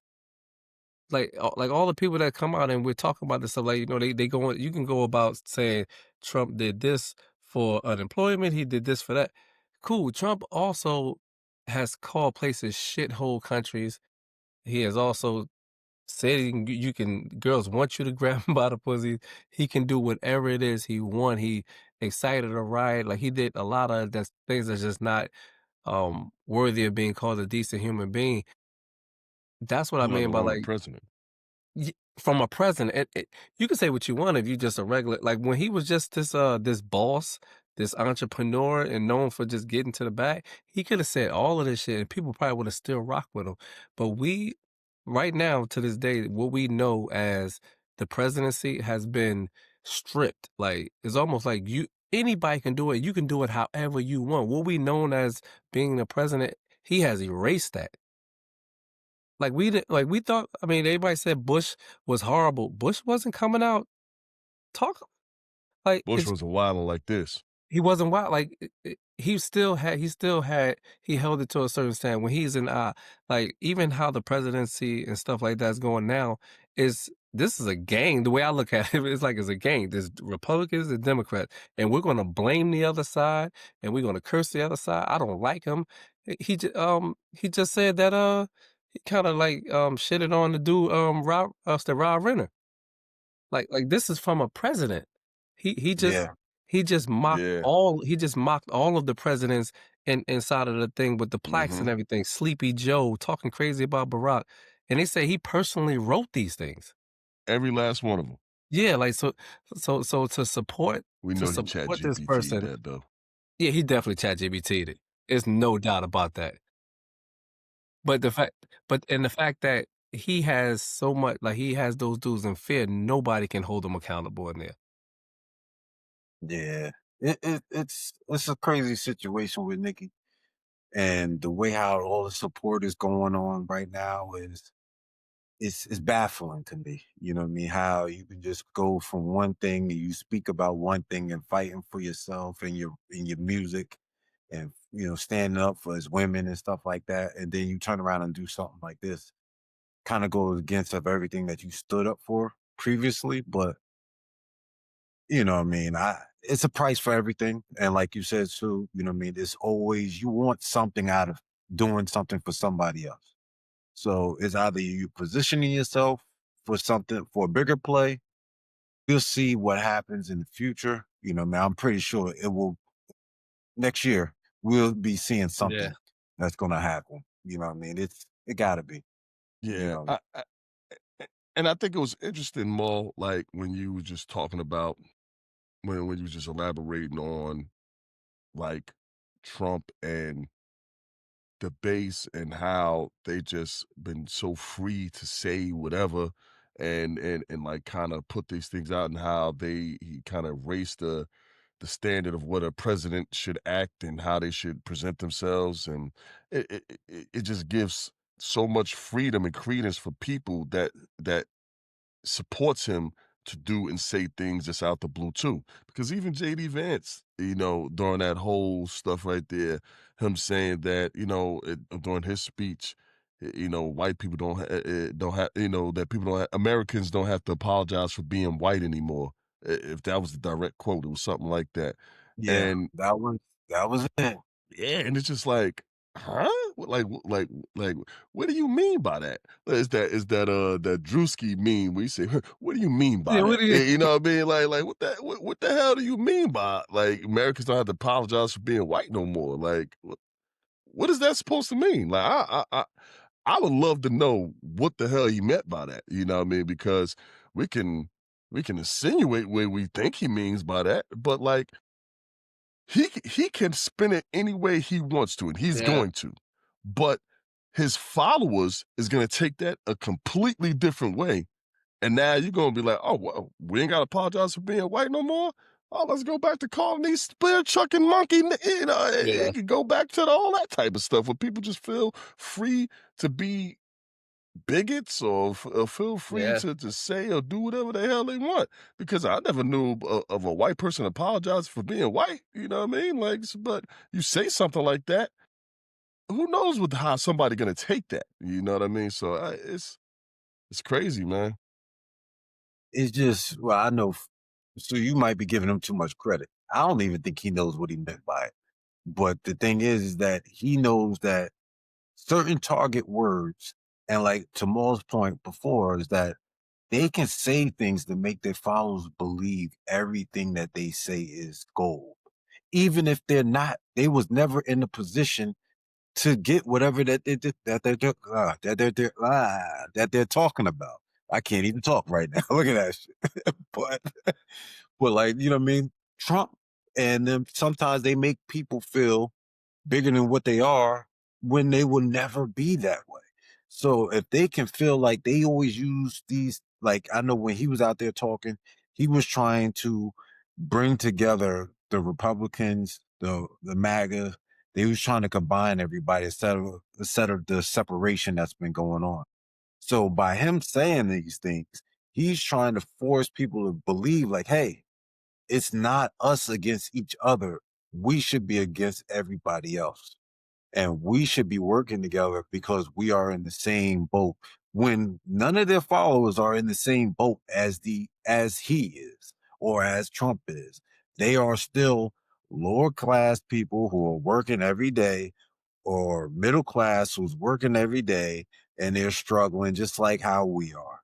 Like all the people that come out and we're talking about this stuff, like, they go on, you can go about saying Trump did this for unemployment, he did this for that. Cool. Trump also has called places shithole countries. He has also said girls want you to grab him by the pussy. He can do whatever it is he want. He excited a riot. Like, he did a lot of that's things that's just not worthy of being called a decent human being. That's what I let mean by, alone a like, president. from a president. You can say what you want if you just a regular, like, when he was just this boss, this entrepreneur, and known for just getting to the back, he could have said all of this shit and people probably would have still rocked with him. But we, right now, to this day, what we know as the presidency has been stripped. Like, it's almost like anybody can do it. You can do it however you want. What we known as being the president, he has erased that. Like, we didn't, like, we thought, I mean, everybody said Bush was horrible. Bush wasn't coming out talk like Bush it's was a wildin' like this. he wasn't wild. Like, he held it to a certain standard when he's in like, even how the presidency and stuff like that's going now this is a game. The way I look at it, it's like it's a game. There's Republicans and Democrats, and we're gonna blame the other side and we're gonna curse the other side. I don't like him. He just said that he kind of like shitted on the dude Rob Renner. Like this is from a president. He just Yeah. he just mocked Yeah. all of the presidents inside of the thing with the plaques and everything. Sleepy Joe talking crazy about Barack, and they say he personally wrote these things. Every last one of them. Yeah, like, so to support We know he chat this GPT'd person. that though. Yeah, he definitely chat GBT'd it. There's no doubt about that. But the fact that he has so much, like, he has those dudes in fear, nobody can hold him accountable in there. Yeah. It's a crazy situation with Nicki. And the way how all the support is going on right now it's baffling to me. You know what I mean? How you can just go from one thing and you speak about one thing and fighting for yourself and your music and standing up for his women and stuff like that. And then you turn around and do something like this. Kind of goes against of everything that you stood up for previously. But you know what I mean? It's a price for everything. And like you said, Sue, you know what I mean? It's always you want something out of doing something for somebody else. So it's either you positioning yourself for something for a bigger play. We'll see what happens in the future. You know, man, I'm pretty sure it will next year we'll be seeing Yeah. something that's gonna happen. You know what I mean? It gotta be. You Yeah. know. And I think it was interesting, Mo, like when you were just talking about when you were just elaborating on like Trump and the base and how they just been so free to say whatever and like kind of put these things out and how he kind of raised the standard of what a president should act and how they should present themselves and it just gives so much freedom and credence for people that supports him to do and say things just out the blue too. Because even JD Vance, during that whole stuff right there, him saying that, during his speech, white people don't have, that people don't Americans don't have to apologize for being white anymore. If that was the direct quote, it was something like that. Yeah, And that was it. yeah, and it's just like, huh? Like, what do you mean by that? That Drewski meme where you say, "Huh, what do you mean by Yeah, what that?" do you You know what I mean? Like what the hell do you mean by like Americans don't have to apologize for being white no more? Like, what is that supposed to mean? Like, I would love to know what the hell he meant by that. You know what I mean? Because we can we can insinuate what we think he means by that, but like he can spin it any way he wants to, and he's Yeah. going to. But his followers is going to take that a completely different way. And now you're going to be like, oh, well, we ain't got to apologize for being white no more. Oh, let's go back to calling these spear chucking monkey. Yeah. It can go back to all that type of stuff where people just feel free to be bigots or feel free Yeah. to say or do whatever the hell they want because I never knew of a white person apologizing for being white. You know what I mean? Like, but you say something like that, who knows how somebody gonna take that? You know what I mean? So it's crazy, man. It's just, well, I know. So you might be giving him too much credit. I don't even think he knows what he meant by it. But the thing is that he knows that certain target words, and like Jamal's point before, is that they can say things to make their followers believe everything that they say is gold, even if they're not. They was never in a position to get whatever that they're talking about. I can't even talk right now. Look at that shit. but but like, you know what I mean? Trump and them, sometimes they make people feel bigger than what they are when they will never be that way. So if they can feel like they always use these, like I know when he was out there talking, he was trying to bring together the Republicans, the MAGA. They was trying to combine everybody instead of the separation that's been going on. So by him saying these things, he's trying to force people to believe like, hey, it's not us against each other. We should be against everybody else. And we should be working together because we are in the same boat. When none of their followers are in the same boat as he is or as Trump is, they are still lower class people who are working every day or middle class who's working every day and they're struggling just like how we are.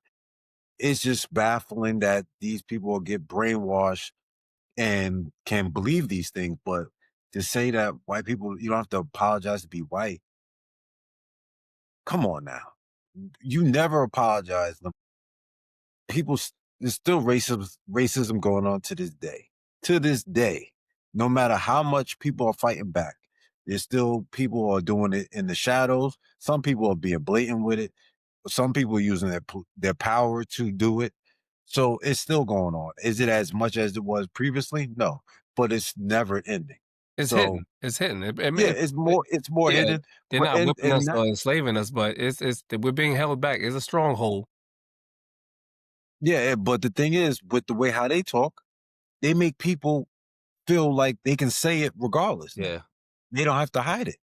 It's just baffling that these people get brainwashed and can believe these things. But to say that white people, you don't have to apologize to be white. Come on now. You never apologize. People, there's still racism going on to this day. To this day, no matter how much people are fighting back, there's still people are doing it in the shadows. Some people are being blatant with it. Some people are using their power to do it. So it's still going on. Is it as much as it was previously? No, but it's never ending. It's So hidden. It's hidden. yeah, it's more Yeah, hidden. they're But not whipping and us not or enslaving us, but it's we're being held back. It's a stronghold. yeah, but the thing is, with the way how they talk, they make people feel like they can say it regardless now. Yeah. They don't have to hide it.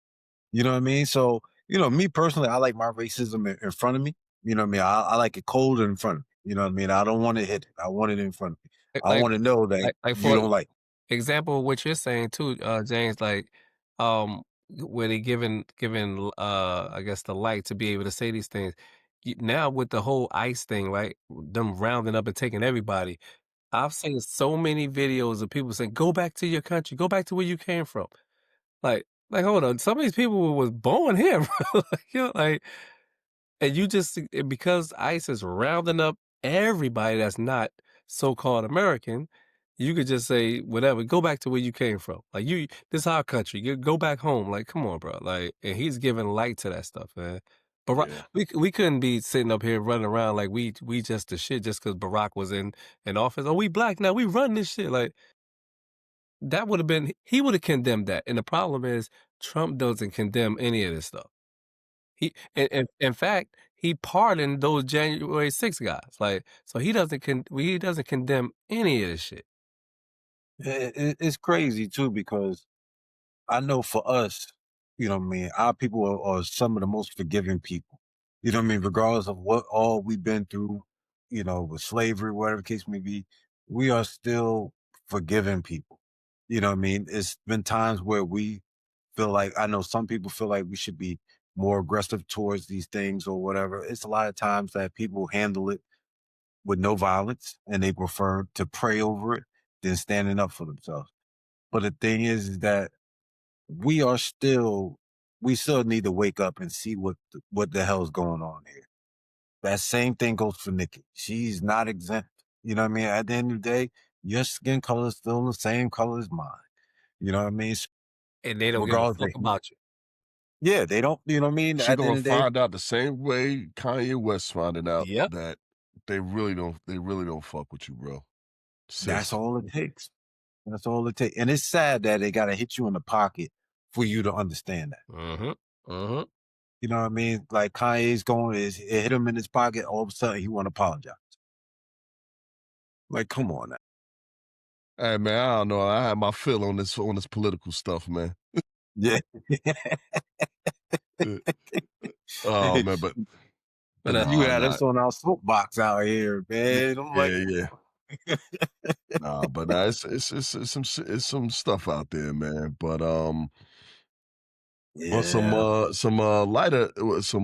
You know what I mean? So, me personally, I like my racism in front of me. You know what I mean? I like it cold in front of me. You know what I mean? I don't want to hit it. I want it in front of me. Like I like want to know that like you for don't like example of what you're saying too, James, like, where they giving I guess the light to be able to say these things. Now with the whole ICE thing, right? Them rounding up and taking everybody. I've seen so many videos of people saying, "Go back to your country. Go back to where you came from." Like, hold on. Some of these people was born here, bro. Like, like, and you just because ICE is rounding up everybody that's not so-called American, you could just say whatever. Go back to where you came from. Like this is our country. You go back home. Like, come on, bro. Like, and he's giving light to that stuff, man. Barack, Yeah. we couldn't be sitting up here running around like we just the shit just because Barack was in office. Oh, we black now. We run this shit. Like that would have been he would have condemned that. And the problem is Trump doesn't condemn any of this stuff. He in fact, he pardoned those January 6 guys, like, so he doesn't condemn any of this shit. it's crazy too because I know for us, what I mean, our people are some of the most forgiving people. You know what I mean? Regardless of what all we've been through, with slavery, whatever the case may be, we are still forgiving people. You know what I mean? It's been times where we feel like I know some people feel like we should be more aggressive towards these things or whatever. It's a lot of times that people handle it with no violence and they prefer to pray over it than standing up for themselves. But the thing is that we still need to wake up and see what the hell is going on here. That same thing goes for Nikki. She's not exempt. You know what I mean? At the end of the day, your skin color is still the same color as mine. You know what I mean? And they don't give a Regardless fuck of, about you. yeah, they don't, you know what I mean? She At the gonna end of the day, find out the same way Kanye West finding out Yep. that they really don't fuck with you, bro. that's Seriously. all it takes. That's all it takes. And it's sad that they gotta hit you in the pocket for you to understand that. Mhm. Mhm. You know what I mean? Like Kanye's going, it hit him in his pocket. All of a sudden, he want to apologize. Like, come on now. Hey man, I don't know. I have my feel on this political stuff, man. Yeah. Oh man, but But You no, had not us on our soapbox out here, man. I'm like, yeah. Nah, but nah, it's some stuff out there, man. But on yeah, some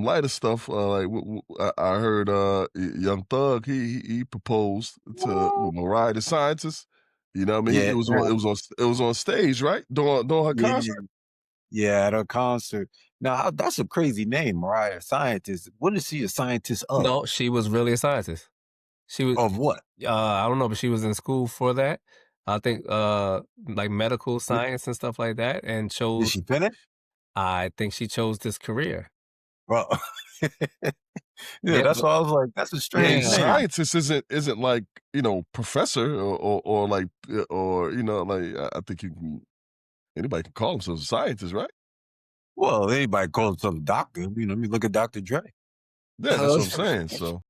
lighter stuff. Like I heard, Young Thug he proposed to Mariah the Scientist. You know what I mean? yeah, It was on stage, right? During her yeah, concert. yeah. At a concert. Now that's a crazy name, Mariah Scientist. What is she a scientist of? no, she was really a scientist. She was, Of what? I don't know, but she was in school for that. I think, like medical Did, science and stuff like that, and did chose. she finish? I think she chose this career. Bro. Yeah, Yeah, that's but why I was like, that's a I mean, strange yeah, name. scientist isn't like, professor or like, or like, I think anybody can call themselves a scientist, right? Well, anybody calls himself a doctor. You know, I mean, look at Dr. Dre. Yeah, that's what I'm saying. So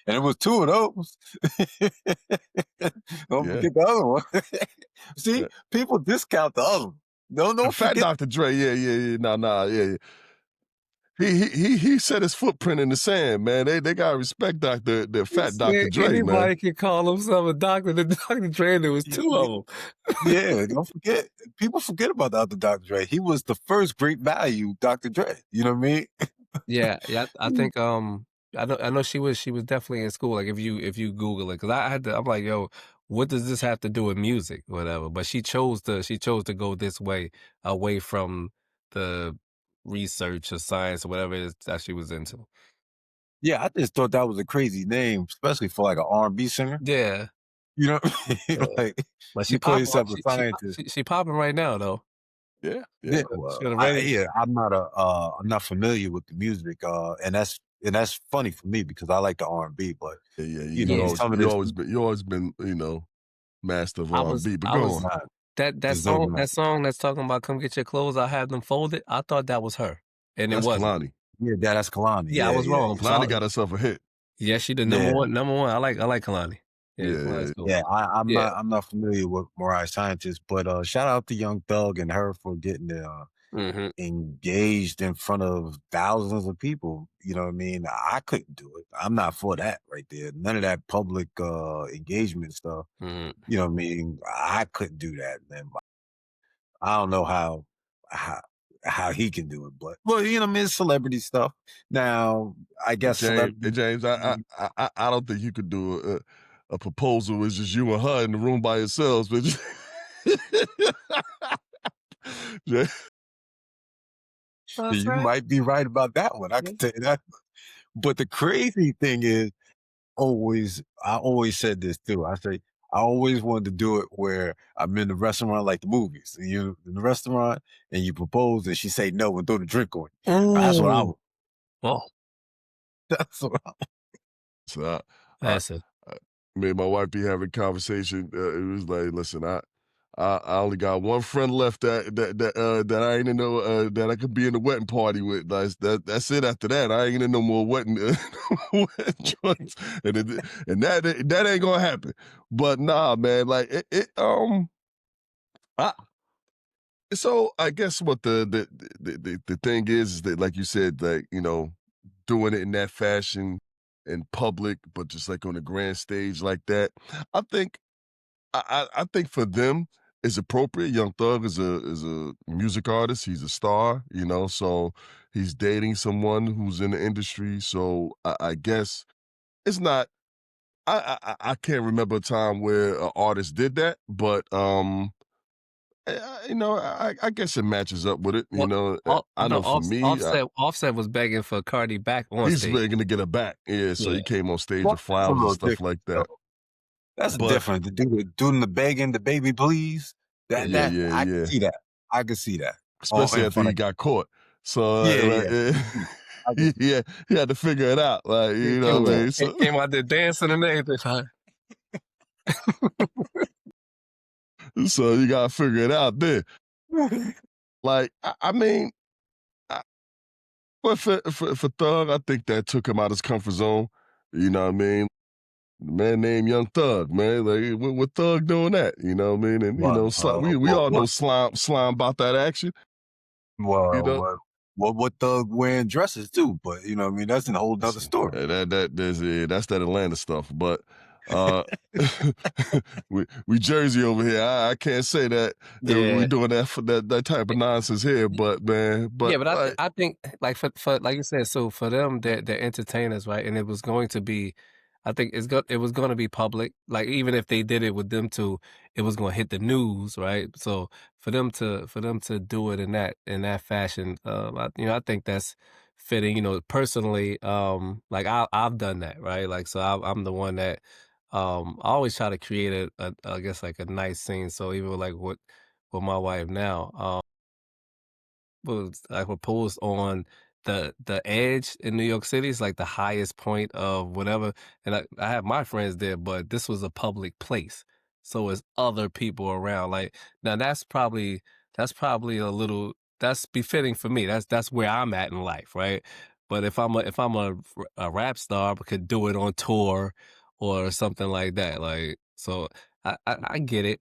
And it was two of those. Don't yeah, forget the other one. See, yeah. people discount the other one. Don't Fat forget. Dr. Dre, yeah, nah, yeah. He set his footprint in the sand, man. They gotta respect the fat Dr. Dre, man. Anybody can call himself a doctor. The Dr. Dre, there was y- two y- of them. Yeah, don't forget. People forget about the other Dr. Dre. He was the first great value Dr. Dre. You know what I mean? Yeah, yeah. I think I know she was definitely in school. Like if you Google it, because I had to. I'm like, yo, what does this have to do with music, whatever? But she chose to go this way, away from the research or science or whatever it is that she was into. Yeah, I just thought that was a crazy name, especially for like an R&B singer. Yeah, You know, uh, like but she you call popping. yourself a She scientist. she popping right now though. Yeah. Yeah, She well, got a radio. I'm not familiar with the music, and that's funny for me because I like the R&B, but Yeah. you know, Yeah, some of this You always been, master of I was R&B. But I go was on. not that song deserving of that it. song that's talking about come get your clothes, I have them folded. I thought that was her, and it That's wasn't. Kalani. Yeah, that's Kalani. Yeah, I was wrong. So Kalani got herself a hit. yeah, she did number Yeah, one. Number one. I like Kalani. Yeah, Yeah. Kalani's cool. yeah. Yeah. I'm not familiar with Mariah Scientist, but shout out to Young Thug and her for getting Hmm. engaged in front of thousands of people. You know what I mean? I couldn't do it. I'm not for that right there. None of that public engagement stuff. Hmm. You know what I mean? I couldn't do that, man. I don't know how how he can do it, but well, you know, what I mean, it's celebrity stuff. Now, I guess celebrity. James, I don't think you could do a proposal with just you and her in the room by yourselves, but Ja- That's You right. might be right about that one. I Yeah. can tell you that. But the crazy thing is, I always said this too. I say I always wanted to do it where I'm in the restaurant like the movies. And you in the restaurant and you propose and she say no and throw the drink on you. That's what I Ooh. would. Oh, That's what I so I, that's it. I me and my wife be having a conversation. It was like, listen, I only got one friend left that I ain't in no that I could be in the wedding party with. That's it. After that, I ain't in no more wedding, wedding joints, and that ain't gonna happen. But nah, man, like I, so I guess what the thing is that, like you said, like, doing it in that fashion in public, but just like on a grand stage like that, I think I think for them it's appropriate. Young Thug is a music artist. He's a star, so he's dating someone who's in the industry. So I guess it's not. I can't remember a time where an artist did that, but I guess it matches up with it. Well, I no, know for me, Offset was begging for Cardi back on he's stage. really gonna get her back. Yeah, so Yeah. he came on stage Well, with that's a flowers and little stuff different like that. though. That's But different to doing the begging, the baby please. That I can yeah. see that. I can see that. All Especially in after front he of got caught. So, yeah, yeah. I can see he had to figure it out, like, He you know came, what I yeah. mean? he So came out there dancing and everything. so you gotta figure it out there. Like, I mean, But for Thug, I think that took him out his comfort zone. You know what I mean? The man named Young Thug, man. Like, what Thug doing that? You know what I mean? And, we all know slime about that action. You know? What Thug wearing dresses too, but you know what I mean, that's a whole other story. That's that Atlanta stuff. But we Jersey over here. I can't say that we doing that for that type of nonsense here, but man, yeah, but I think like for like you said, so for them they're entertainers, right? And it was going to be, I think it was going to be public. Like even if they did it with them two, it was going to hit the news, right? So for them to do it in that fashion, I think that's fitting. You know, personally, like I've done that, right? Like so I'm the one that I always try to create I guess like a nice scene. So even with, like with my wife now, was I proposed on the edge in New York City. It's like the highest point of whatever, and I have my friends there, but this was a public place, so it's other people around. Like now, that's probably a little that's befitting for me. That's where I'm at in life, right? But if I'm a rap star, I could do it on tour or something like that. Like so, I get it.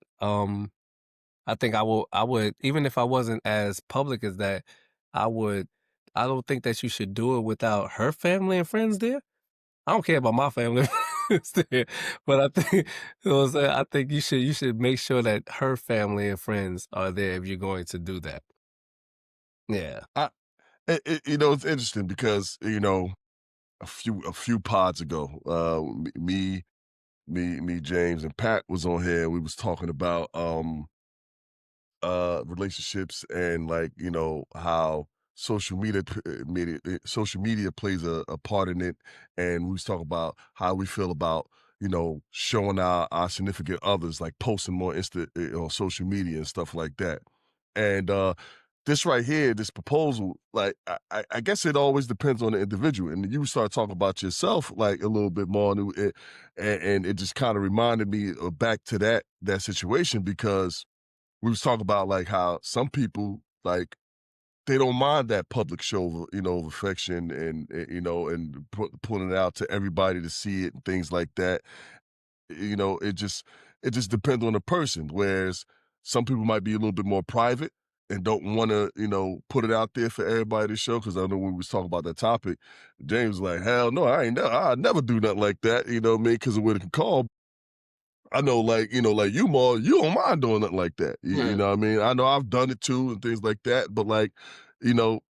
I think I would even if I wasn't as public as that, I would I don't think that you should do it without her family and friends there. I don't care about my family and friends there, but I think you know what I'm saying, I think you should make sure that her family and friends are there if you're going to do that. Yeah. it's interesting because a few pods ago, me, James, and Pat was on here. We was talking about relationships and like how social media plays a part in it, and we was talking about how we feel about showing our significant others, like posting more on social media and stuff like that. And this right here, this proposal, like I guess it always depends on the individual. And you start talking about yourself like a little bit more, and it just kind of reminded me of back to that situation, because we was talking about like how some people like they don't mind that public show of affection, and putting it out to everybody to see it and things like that. It just depends on the person. Whereas some people might be a little bit more private and don't want to put it out there for everybody to show. Because I know when we was talking about that topic, James was like, hell no, I never do nothing like that, what I mean, because of what it can call. I know, like, like you, Maul, you don't mind doing nothing like that. You know what I mean? I know I've done it too and things like that, but like, you know,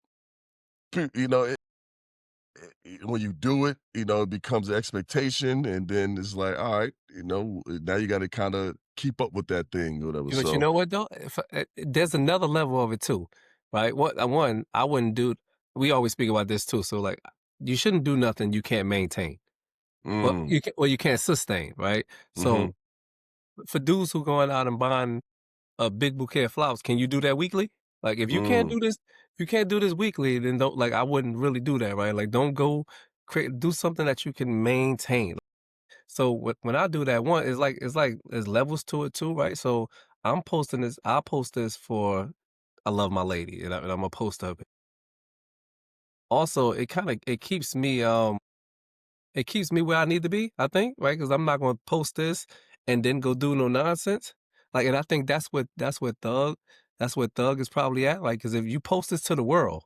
pe- you know, when you do it, it becomes an expectation, and then it's like, all right, now you got to kind of keep up with that thing or whatever. But you So, know what though? There's another level of it too, right? One, I wouldn't do. We always speak about this too. So like, you shouldn't do nothing you can't maintain. Well, mm, you can't sustain, right? hmm So for dudes who going out and buying a big bouquet of flowers, can you do that weekly? Like if you can't mm, do this, if you can't do this weekly, then don't like I wouldn't really do that, right? Like don't go do something that you can maintain. So when I do that, one is like there's levels to it too, right? So I'm posting this. I post this for I love my lady, and I'm gonna post up. Also, it keeps me where I need to be, I think, right? Because I'm not going to post this and then go do no nonsense. Like, and I think that's what Thug is probably at. Like, because if you post this to the world,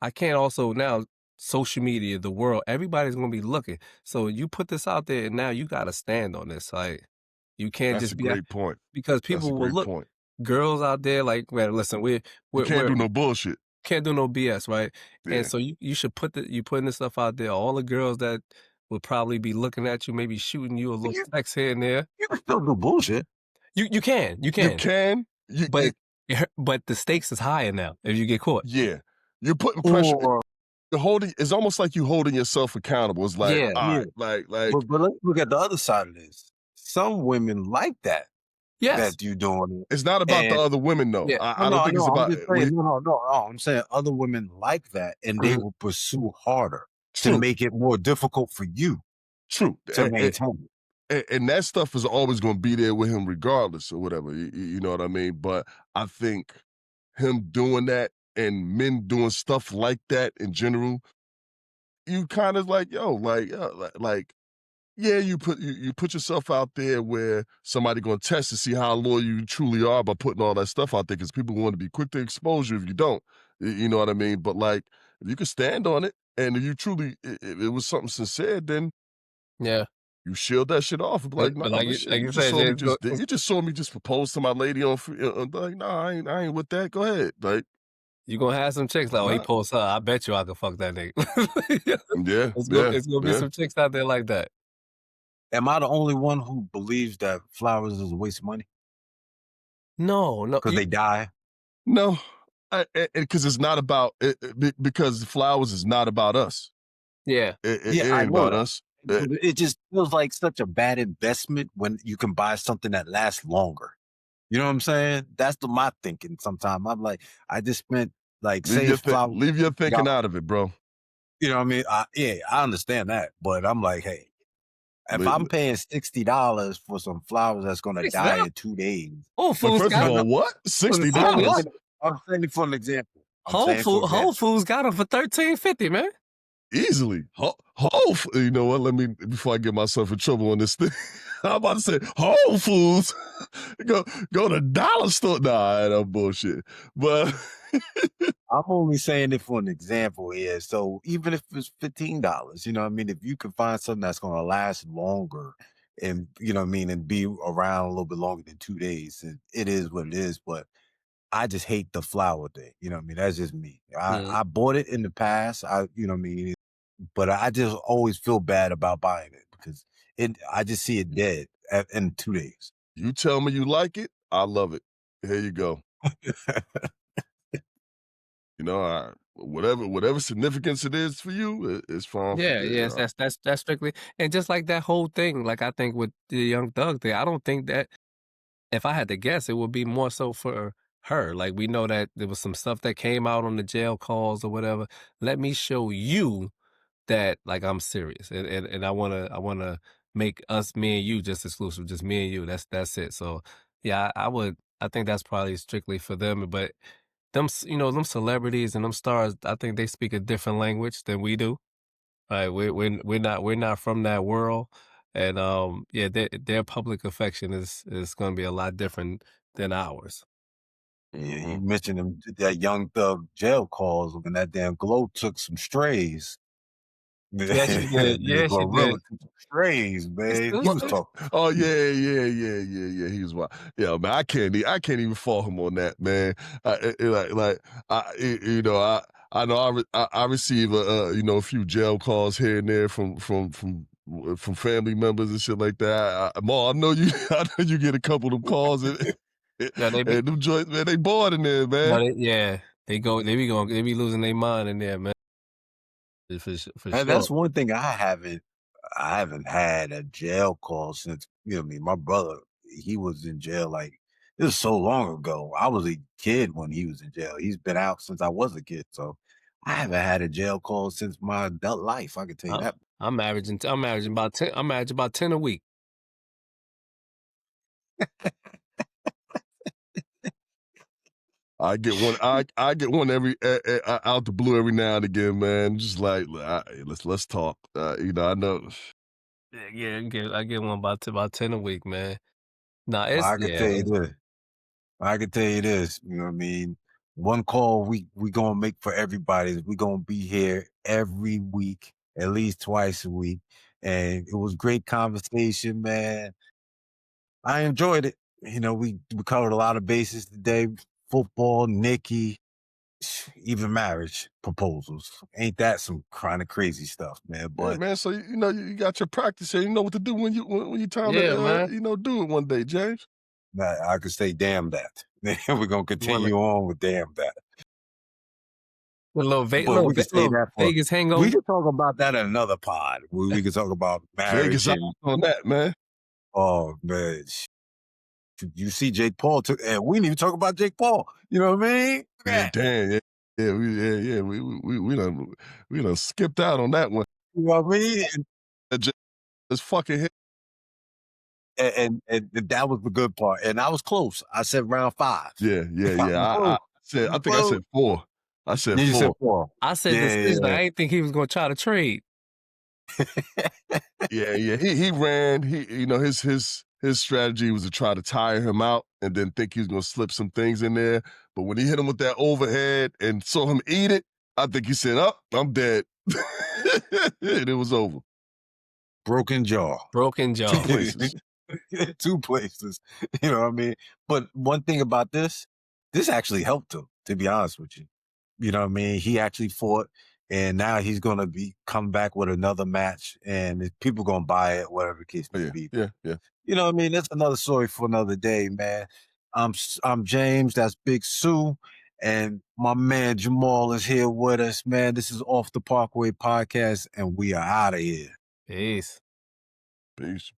I can't also now social media, the world, everybody's going to be looking. So you put this out there, and now you got to stand on this. Like, you can't that's just a be great point. because That's a people will great look. point. Girls out there, like, man, listen, You can't we're do no bullshit. can't do no BS, right? And Yeah. so you should you putting this stuff out there. All the girls that will probably be looking at you, maybe shooting you a little You, text here and there. you can still do bullshit. You can, You can. but but the stakes is higher now if you get caught. Yeah. You're putting pressure. Or You're holding. It's almost like you holding yourself accountable. It's like, Yeah, all yeah, right, like. but let's look at the other side of this. Some women like yes, that you doing it, It's not about the and other women, though. yeah, I don't think it's I'm about just saying, no. I'm saying other women like that, and they mhm, will pursue harder to true, make it more difficult for you true, to maintain. and that stuff is always going to be there with him, regardless or whatever. You know what I mean? But I think him doing that and men doing stuff like that in general, you kind of like, yo, like, yeah, you put yourself out there where somebody gonna test to see how loyal you truly are by putting all that stuff out there because people want to be quick to expose you if you don't. You know what I mean? But like, if you can stand on it, and if you truly it was something sincere, then Yeah. you shield that shit off and be But like, but nah, like but you shit, like you you just said, saw me James, just you just saw me just propose to my lady on like, nah, I ain't with that. Go ahead. Like, you gonna have some chicks like, oh, he nah. posts her. I bet you I could fuck that nigga. Yeah, It's gonna be yeah. some chicks out there like that. Am I the only one who believes that flowers is a waste of money No, because they die? No, because it's not about because flowers is not about us. yeah. It Yeah, I ain't know about that. us. But it just feels like such a bad investment when you can buy something that lasts longer. You know what I'm saying? That's my thinking sometimes. I'm like, I just spent like say flower. Leave your thinking out of it, bro. You know what I mean? Yeah, I understand that. But I'm like, hey, if Li- I'm li- paying $60 for some flowers that's gonna die $60? in 2 days. Whole Like, Foods first of got No, all, what? was it $60? I'm saying it for an example. I'm saying for Whole example. Foods got them for $13.50, man. Easily. You know what? Let me before I get myself in trouble on this thing. I'm about to say Whole Foods. go to dollar store. Nah, that bullshit. But I'm only saying it for an example here. So even if it's $15, you know what I mean? If you can find something that's gonna last longer and you know what I mean, and be around a little bit longer than 2 days, it is what it is. But I just hate the flower thing. You know what I mean? That's just me. Mm. I bought it in the past. You know what I mean? But I just always feel bad about buying it because I just see it dead in 2 days. you tell me you like it, I love it. Here you go. You know, whatever significance it is for you, it's fine for Yeah, you. yes, that's strictly and just like that whole thing, like I think with the Young Thug thing, I don't think that if I had to guess, it would be more so for her. Like we know that there was some stuff that came out on the jail calls or whatever. Let me show you that like I'm serious and I wanna make us me and you just exclusive, just me and you. That's it. So yeah, I think that's probably strictly for them. But them celebrities and them stars, I think they speak a different language than we do. Right, we're not from that world, and yeah, their public affection is going to be a lot different than ours. Yeah, Mhm. you mentioned that Young Thug jail calls when that damn Glow took some strays. Yeah, she did. The Yeah, she did. Glorilla took some strays, It's, man. He it's, was it's, talking. Oh yeah. He was wild. Yeah, man. I can't even fault him on that, man. Like you know, I know I receive a few jail calls here and there from family members and shit like that. Ma, I know you. I know you get a couple of them calls yeah, they be, and them joints, man. They bored in there, man. but yeah, they be losing their mind in there, man. For And sure. that's one thing I haven't had a jail call since, you know what I mean, my brother, he was in jail like it was so long ago. I was a kid when he was in jail. He's been out since I was a kid. So I haven't had a jail call since my adult life. I can tell you I'm, that. I'm averaging about 10 a week. I get one. I get one every out the blue every now and again, man. Just like let's talk. You know, I know. Yeah, I get one about 10 a week, man. Nah, Well, it's I can yeah, tell you this. I can tell you this, you know what I mean? One call we gonna make for everybody is we gonna be here every week, at least twice a week. And it was great conversation, man. I enjoyed it. You know, we covered a lot of bases today. Football, Nikki, even marriage proposals. Ain't that some kind of crazy stuff, man? Yeah, But man. So you know you got your practice here. You know what to do when you time yeah, to man. do it one day, James. I could say damn that. We're gonna Wanna continue on with damn that. a But we could say little that for Vegas we hangover. could talk about that in another pod. We could talk about Vegas marriage out and on that, man. oh man. You see Jake Paul took and we didn't even talk about Jake Paul. You know what I mean? Man, Yeah. damn, yeah. We done skipped out on that one. You know what I mean? It's fucking hit. And that was the good part. And I was close. I said round 5. Yeah. I was I close. I said I was think I close. said 4. I said You said 4. 4. I said Yeah, decision. yeah. I ain't think he was gonna try to trade. Yeah. He ran. His strategy was to try to tire him out and then think he was gonna slip some things in there. But when he hit him with that overhead and saw him eat it, I think he said, "Oh, I'm dead," and it was over. Broken jaw. Broken jaw. 2 places. 2 places. You know what I mean? But one thing about this actually helped him, to be honest with you. You know what I mean? He actually fought, and now he's going to come back with another match, and people going to buy it, whatever the case may be. Yeah. You know what I mean? That's another story for another day, man. I'm James. That's Big Sue. And my man Jamal is here with us, man. This is Off the Parkway podcast, and we are out of here. Peace. Peace.